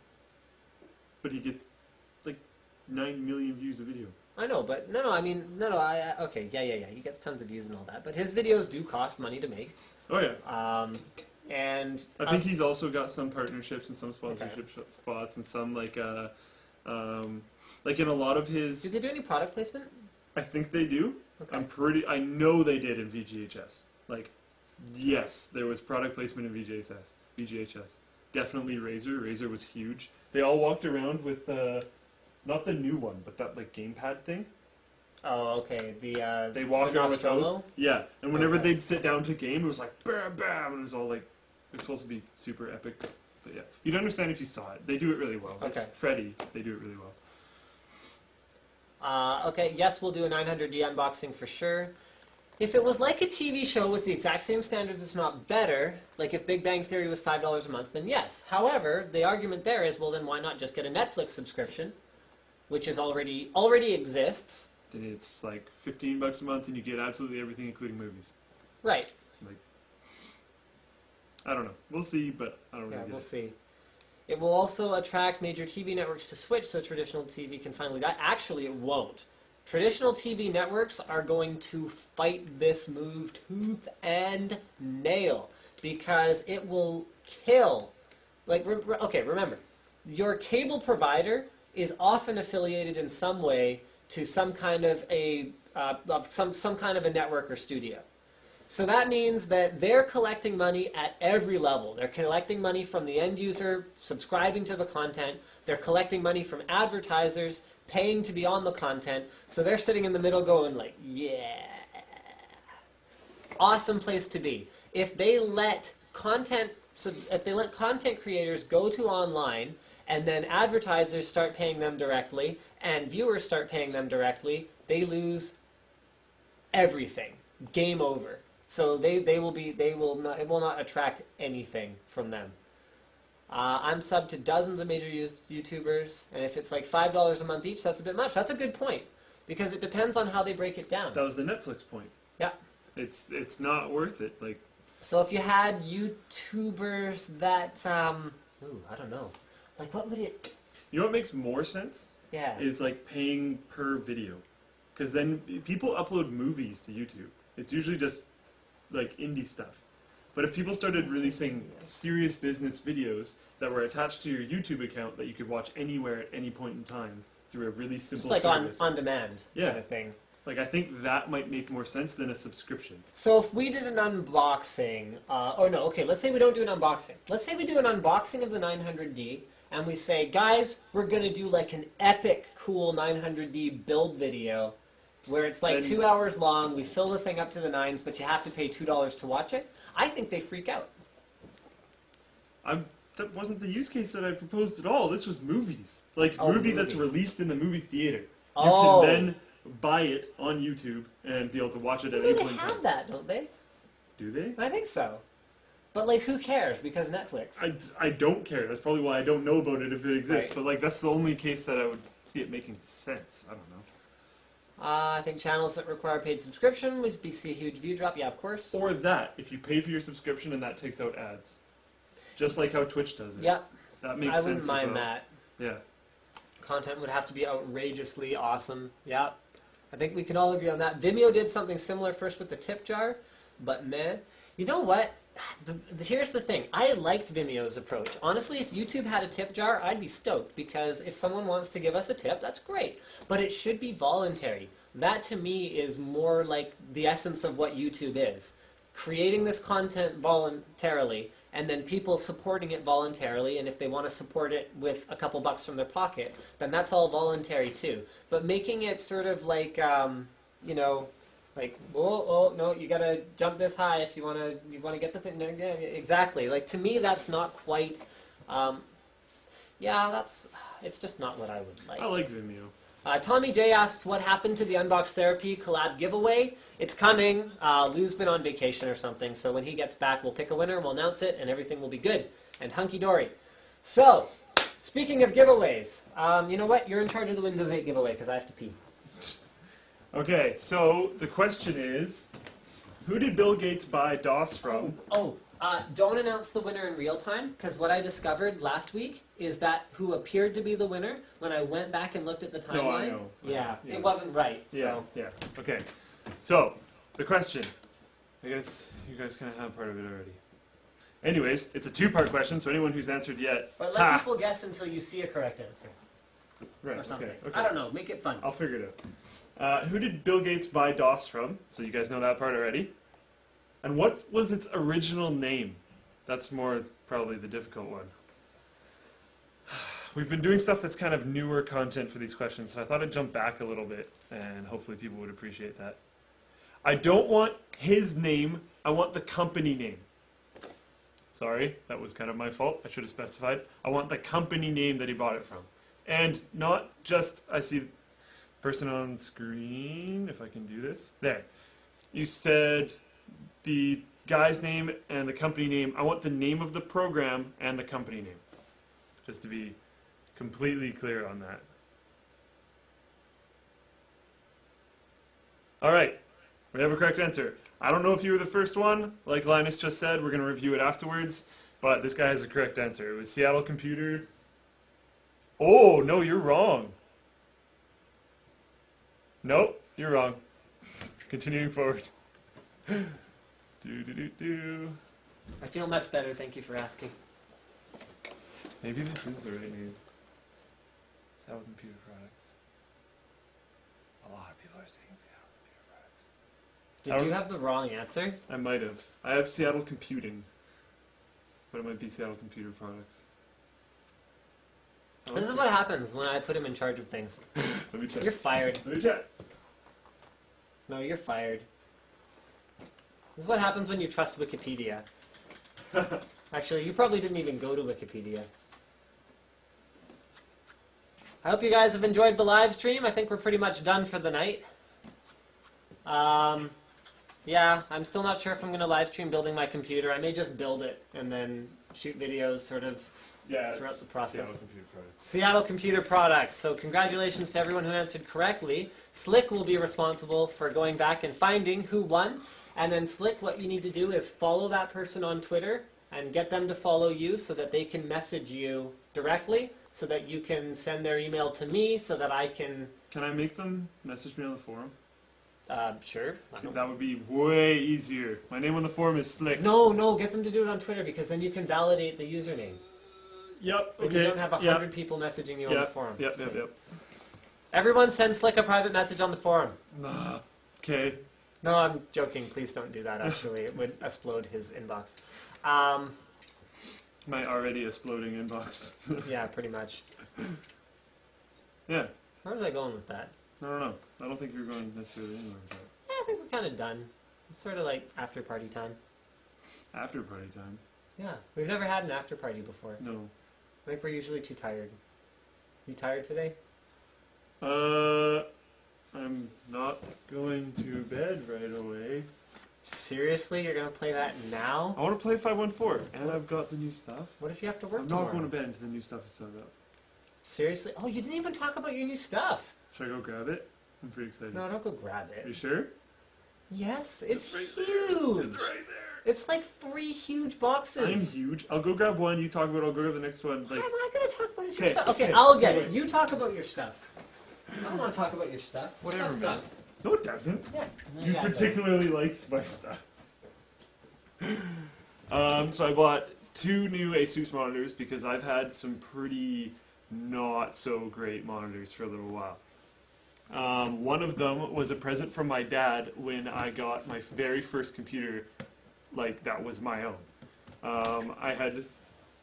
But he gets like 9 million views a video. I know, but okay, yeah. He gets tons of views and all that, but his videos do cost money to make. Oh yeah. And I think he's also got some partnerships and some sponsorship spots and some like in a lot of his. Do they do any product placement? I think they do. Okay. I know they did in VGHS. Like, yes, there was product placement in VGHS. Definitely Razer. Razer was huge. They all walked around with, not the new one, but that, like, gamepad thing. Oh, okay. They walked around with those. Yeah, and whenever they'd sit down to game, it was like, bam, bam, and it was all like, it was supposed to be super epic. But yeah, you'd understand if you saw it. They do it really well. Okay. It's Freddy. They do it really well. Okay, yes, we'll do a 900D unboxing for sure. If it was like a TV show with the exact same standards, if not better, like if Big Bang Theory was $5 a month, then yes. However, the argument there is, well, then why not just get a Netflix subscription, which is already exists. Then it's like $15 a month, and you get absolutely everything, including movies. Right. Like, I don't know. We'll see, but I don't really get it. Yeah, we'll see. It will also attract major TV networks to switch so traditional TV can finally die. Actually, it won't. Traditional TV networks are going to fight this move tooth and nail because it will kill. Like, okay, remember, your cable provider is often affiliated in some way to some kind of a some kind of a network or studio. So that means that they're collecting money at every level. They're collecting money from the end user subscribing to the content. They're collecting money from advertisers paying to be on the content. So they're sitting in the middle going like, yeah, awesome place to be. If they let content creators go to online and then advertisers start paying them directly and viewers start paying them directly, they lose everything. Game over. So it will not attract anything from them. I'm subbed to dozens of major YouTubers, and if it's like $5 a month each, that's a bit much. That's a good point, because it depends on how they break it down. That was the Netflix point. Yeah. It's not worth it. Like. So if you had YouTubers that, I don't know, like what would it? You know what makes more sense? Yeah. Is like paying per video, because then people upload movies to YouTube. It's usually just like indie stuff. But if people started releasing serious business videos that were attached to your YouTube account that you could watch anywhere at any point in time through a really simple just like service. on demand kind of thing. Like I think that might make more sense than a subscription. So if we did an unboxing, let's say we don't do an unboxing. Let's say we do an unboxing of the 900D and we say, guys, we're going to do like an epic, cool 900D build video where it's like 2 hours long, we fill the thing up to the nines, but you have to pay $2 to watch it. I think they freak out. That wasn't the use case that I proposed at all. This was movies. Like movies. That's released in the movie theater. You Oh. can then buy it on YouTube and be able to watch it at any They point in have time. that, don't they? Do they? I think so. But like, who cares? Because Netflix. I don't care. That's probably why I don't know about it if it exists. Right. But like, that's the only case that I would see it making sense. I don't know. I think channels that require paid subscription would see a huge view drop. Yeah, of course. Or that, if you pay for your subscription and that takes out ads. Just like how Twitch does it. Yep. That makes I sense wouldn't as mind well. that. Yeah. Content would have to be outrageously awesome. Yeah. I think we can all agree on that. Vimeo did something similar first with the tip jar, but man, you know what? Here's the thing. I liked Vimeo's approach. Honestly, if YouTube had a tip jar, I'd be stoked, because if someone wants to give us a tip, that's great. But it should be voluntary. That to me is more like the essence of what YouTube is. Creating this content voluntarily, and then people supporting it voluntarily, and if they want to support it with a couple bucks from their pocket, then that's all voluntary too. But making it sort of like, like, oh no, you gotta jump this high if you wanna get the thing. No, yeah, exactly. Like, to me, that's not quite. It's just not what I would like. I like Vimeo. Tommy J asked what happened to the Unbox Therapy collab giveaway. It's coming. Lou's been on vacation or something, so when he gets back, we'll pick a winner, we'll announce it, and everything will be good and hunky-dory. So, speaking of giveaways, you know what? You're in charge of the Windows 8 giveaway, because I have to pee. Okay, so the question is, who did Bill Gates buy DOS from? Don't announce the winner in real time, because what I discovered last week is that who appeared to be the winner, when I went back and looked at the timeline, No, I know. Yeah, Yeah. it wasn't right. Yeah, So. yeah. Okay, so the question, I guess you guys kind of have part of it already. Anyways, it's a two-part question, so anyone who's answered yet, But let people guess until you see a correct answer. Right, Or something. okay. I don't know. Make it fun. I'll figure it out. Who did Bill Gates buy DOS from? So you guys know that part already. And what was its original name? That's more probably the difficult one. We've been doing stuff that's kind of newer content for these questions, so I thought I'd jump back a little bit, and hopefully people would appreciate that. I don't want his name, I want the company name. Sorry, that was kind of my fault. I should have specified. I want the company name that he bought it from. And not just, I see person on screen, if I can do this. There. You said the guy's name and the company name. I want the name of the program and the company name. Just to be completely clear on that. All right. We have a correct answer. I don't know if you were the first one. Like Linus just said, we're going to review it afterwards. But this guy has a correct answer. It was Seattle Computer. Oh, no, you're wrong. Nope, you're wrong. Continuing forward. I feel much better. Thank you for asking. Maybe this is the right name. Seattle Computer Products. A lot of people are saying Seattle Computer Products. Did you have the wrong answer? I might have. I have Seattle Computing. But it might be Seattle Computer Products. This is what happens when I put him in charge of things. Let me check. You're fired. Let me check. No, you're fired. This is what happens when you trust Wikipedia. Actually, you probably didn't even go to Wikipedia. I hope you guys have enjoyed the live stream. I think we're pretty much done for the night. Yeah, I'm still not sure if I'm going to live stream building my computer. I may just build it and then shoot videos sort of throughout the process. Seattle Computer Products. Seattle Computer Products. So congratulations to everyone who answered correctly. Slick will be responsible for going back and finding who won. And then Slick, what you need to do is follow that person on Twitter and get them to follow you so that they can message you directly, so that you can send their email to me so that I can... Can I make them message me on the forum? Sure. That would be way easier. My name on the forum is Slick. No, get them to do it on Twitter because then you can validate the username. Yep, And okay. you don't have 100 people messaging you on the forum. Yep. Everyone send Slick a private message on the forum. Okay. No, I'm joking. Please don't do that, actually. It would explode his inbox. My already exploding inbox. Yeah, pretty much. Yeah. Where was I going with that? I don't know. I don't think you're going necessarily anywhere with that. Yeah, I think we're kind of done. It's sort of like after party time. After party time? Yeah, we've never had an after party before. No. I think we're usually too tired. You tired today? I'm not going to bed right away. Seriously? You're going to play that now? I want to play 514, and I've got the new stuff. What if you have to work I'm tomorrow? not going to bed until the new stuff is set up. Seriously? Oh, you didn't even talk about your new stuff. Should I go grab it? I'm pretty excited. No, don't go grab Are you it. sure? Yes, it's right huge. there. It's right there. It's like 3 huge boxes. I'm huge. I'll go grab one. You talk about it. I'll go grab the next one. Why Like, am I going to talk about your Okay, stuff? Okay, okay, I'll get it. anyway. You talk about your stuff. I don't want to talk about your stuff. Whatever, Stuff man. sucks. no, it doesn't. Yeah. You Yeah, particularly like my stuff. So I bought 2 new Asus monitors because I've had some pretty not so great monitors for a little while. One of them was a present from my dad when I got my very first computer, like that was my own. I had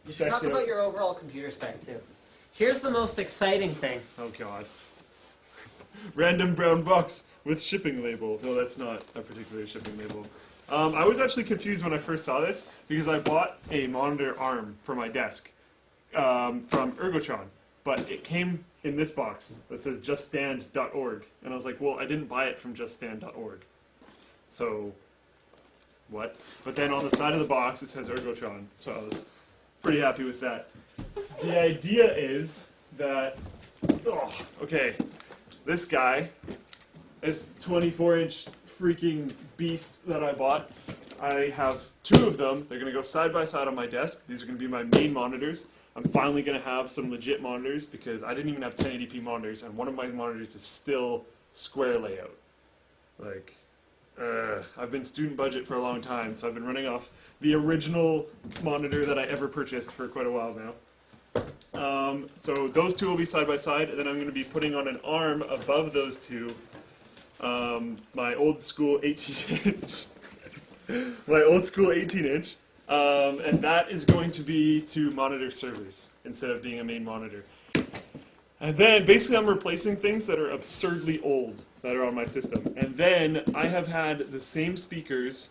You should talk about your overall computer spec too. Here's the most exciting thing. Oh god. Random brown box with shipping label. No, that's not a particular shipping label. I was actually confused when I first saw this because I bought a monitor arm for my desk from Ergotron, but it came in this box that says juststand.org, and I was like, well, I didn't buy it from juststand.org. So, what? But then on the side of the box it says Ergotron, so I was pretty happy with that. The idea is that, okay, this guy, this 24-inch freaking beast that I bought, I have 2 of them. They're going to go side by side on my desk. These are going to be my main monitors. I'm finally going to have some legit monitors because I didn't even have 1080p monitors, and one of my monitors is still square layout. Like, I've been student budget for a long time, so I've been running off the original monitor that I ever purchased for quite a while now. So those 2 will be side by side, and then I'm going to be putting on an arm above those 2, my old school 18-inch, and that is going to be to monitor servers instead of being a main monitor. And then basically I'm replacing things that are absurdly old that are on my system. And then I have had the same speakers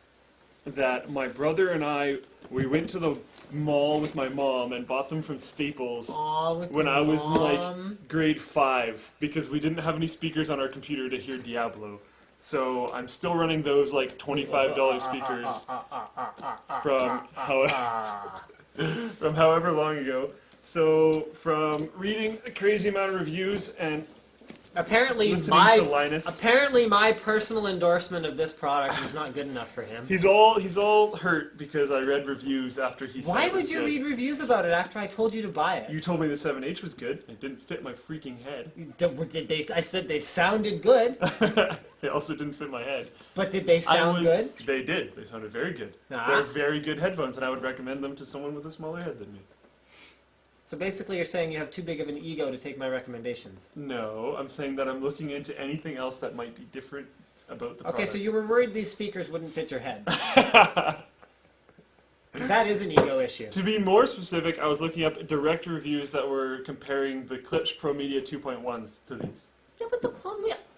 that my brother and we went to the mall with my mom and bought them from Staples when I was in like grade 5 because we didn't have any speakers on our computer to hear Diablo. So I'm still running those like $25 speakers from however long ago. So from reading a crazy amount of reviews and Apparently listening to Linus. Apparently my personal endorsement of this product is not good enough for him. He's all hurt because I read reviews after he said Why it was would you good. read reviews about it after I told you to buy it? You told me the 7H was good. It didn't fit my freaking head. Did they? I said they sounded good, It also didn't fit my head. but did they sound good? They did. They sounded very good. Nah. They're very good headphones, and I would recommend them to someone with a smaller head than me. So basically you're saying you have too big of an ego to take my recommendations. No, I'm saying that I'm looking into anything else that might be different about the Okay, product. so you were worried these speakers wouldn't fit your head. That is an ego issue. To be more specific, I was looking up direct reviews that were comparing the Klipsch Pro Media 2.1s to these. Yeah, but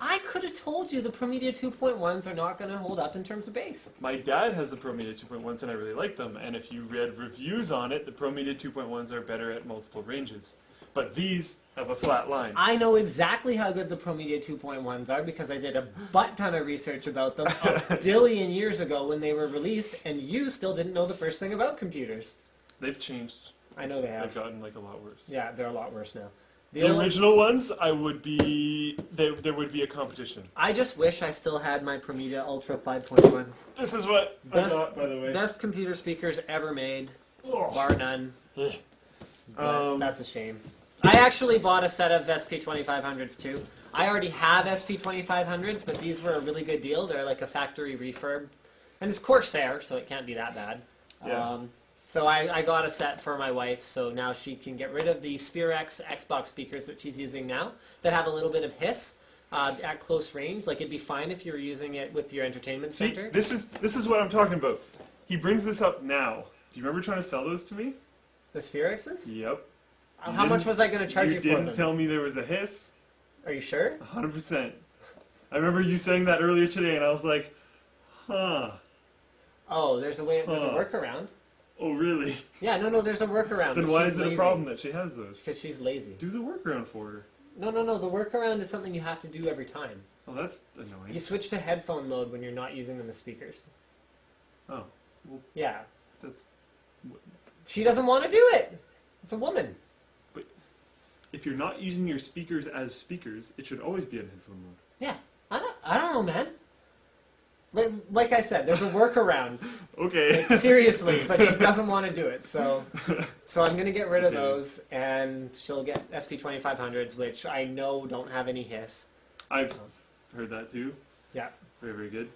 I could have told you the Pro Media 2.1s are not going to hold up in terms of bass. My dad has the Pro Media 2.1s and I really like them, and if you read reviews on it, the Pro Media 2.1s are better at multiple ranges. But these have a flat line. I know exactly how good the Pro Media 2.1s are because I did a butt ton of research about them a billion years ago when they were released, and you still didn't know the first thing about computers. They've changed. I know they have. They've gotten like a lot worse. Yeah, they're a lot worse now. The original ones, there would be a competition. I just wish I still had my Pro Media Ultra 5.1s. This is what I got, by the way. Best computer speakers ever made, bar none. But that's a shame. I actually bought a set of SP2500s too. I already have SP2500s, but these were a really good deal. They're like a factory refurb. And it's Corsair, so it can't be that bad. Yeah. So I got a set for my wife, so now she can get rid of the Sphere X Xbox speakers that she's using now that have a little bit of hiss at close range. Like, it'd be fine if you were using it with your entertainment See, center. this is what I'm talking about. He brings this up now. Do you remember trying to sell those to me? The Sphere X's? Yep. How much was I going to charge you for them? You didn't tell me there was a hiss. Are you sure? 100%. I remember you saying that earlier today, and I was like, huh. Oh, there's a workaround. Oh, really? Yeah, no, there's a workaround. Then why is it a problem that she has those? Because she's lazy. Do the workaround for her. No, the workaround is something you have to do every time. Oh, that's annoying. You switch to headphone mode when you're not using them as speakers. Oh, well, Yeah. that's... She doesn't want to do it. It's a woman. But if you're not using your speakers as speakers, it should always be in headphone mode. Yeah. I don't know, man. Like I said, there's a workaround. Okay. Like, seriously, but she doesn't want to do it. So I'm going to get rid of those, and she'll get SP2500s, which I know don't have any hiss. I've heard that too. Yeah. Very, very good.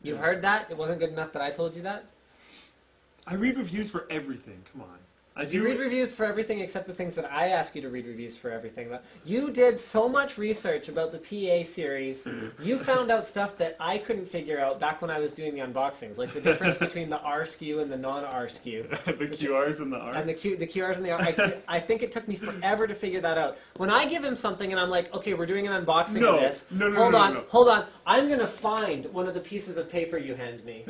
You've heard that? It wasn't good enough that I told you that? I read reviews for everything. Come on. You read reviews for everything except the things that I ask you to read reviews for everything about. You did so much research about the PA series. You found out stuff that I couldn't figure out back when I was doing the unboxings, like the difference between the R SKU and the non-R SKU. The QRs and the R? And the QRs and the R. I think it took me forever to figure that out. When I give him something and I'm like, okay, we're doing an unboxing of this. No. Hold on. I'm going to find one of the pieces of paper you hand me.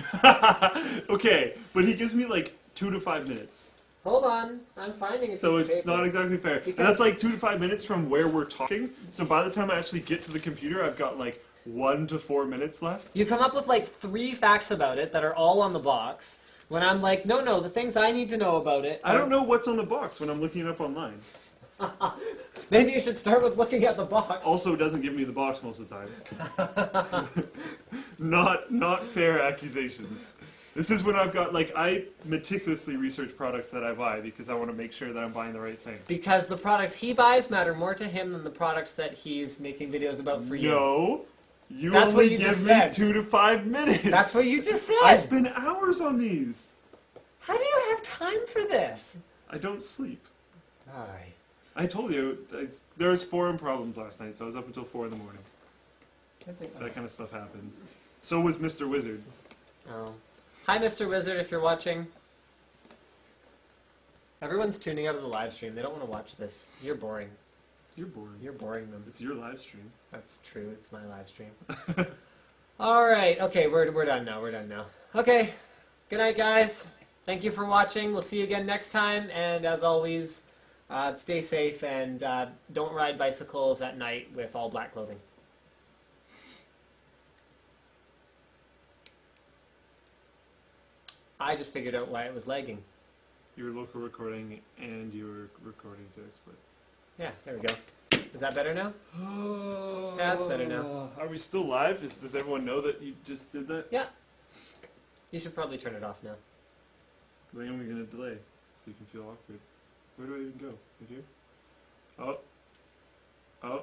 Okay, but he gives me like 2 to 5 minutes. Hold on, I'm finding it. So it's not exactly fair. And that's like 2 to 5 minutes from where we're talking. So by the time I actually get to the computer, I've got like 1 to 4 minutes left. You come up with like 3 facts about it that are all on the box. When I'm like, no, the things I need to know about it. I don't know what's on the box when I'm looking it up online. Maybe you should start with looking at the box. Also, it doesn't give me the box most of the time. Not fair accusations. This is when I've got, like, I meticulously research products that I buy because I want to make sure that I'm buying the right thing. Because the products he buys matter more to him than the products that he's making videos about for you. No. That's only what you give just me said. 2 to 5 minutes. That's what you just said. I spend hours on these. How do you have time for this? I don't sleep. Aye. I told you, there was forum problems last night, so I was up until 4 in the morning. That kind of stuff happens. So was Mr. Wizard. Oh. Hi, Mr. Wizard, if you're watching. Everyone's tuning out of the live stream. They don't want to watch this. You're boring. You're boring. You're boring them. It's your live stream. That's true. It's my live stream. All right. Okay, we're done now. We're done now. Okay. Good night, guys. Thank you for watching. We'll see you again next time. And as always, stay safe and don't ride bicycles at night with all black clothing. I just figured out why it was lagging. Your local recording and your recording to split. Yeah, there we go. Is that better now? Yeah, that's better now. Are we still live? Does everyone know that you just did that? Yeah. You should probably turn it off now. When are we going to delay? So you can feel awkward. Where do I even go? Right here? Oh.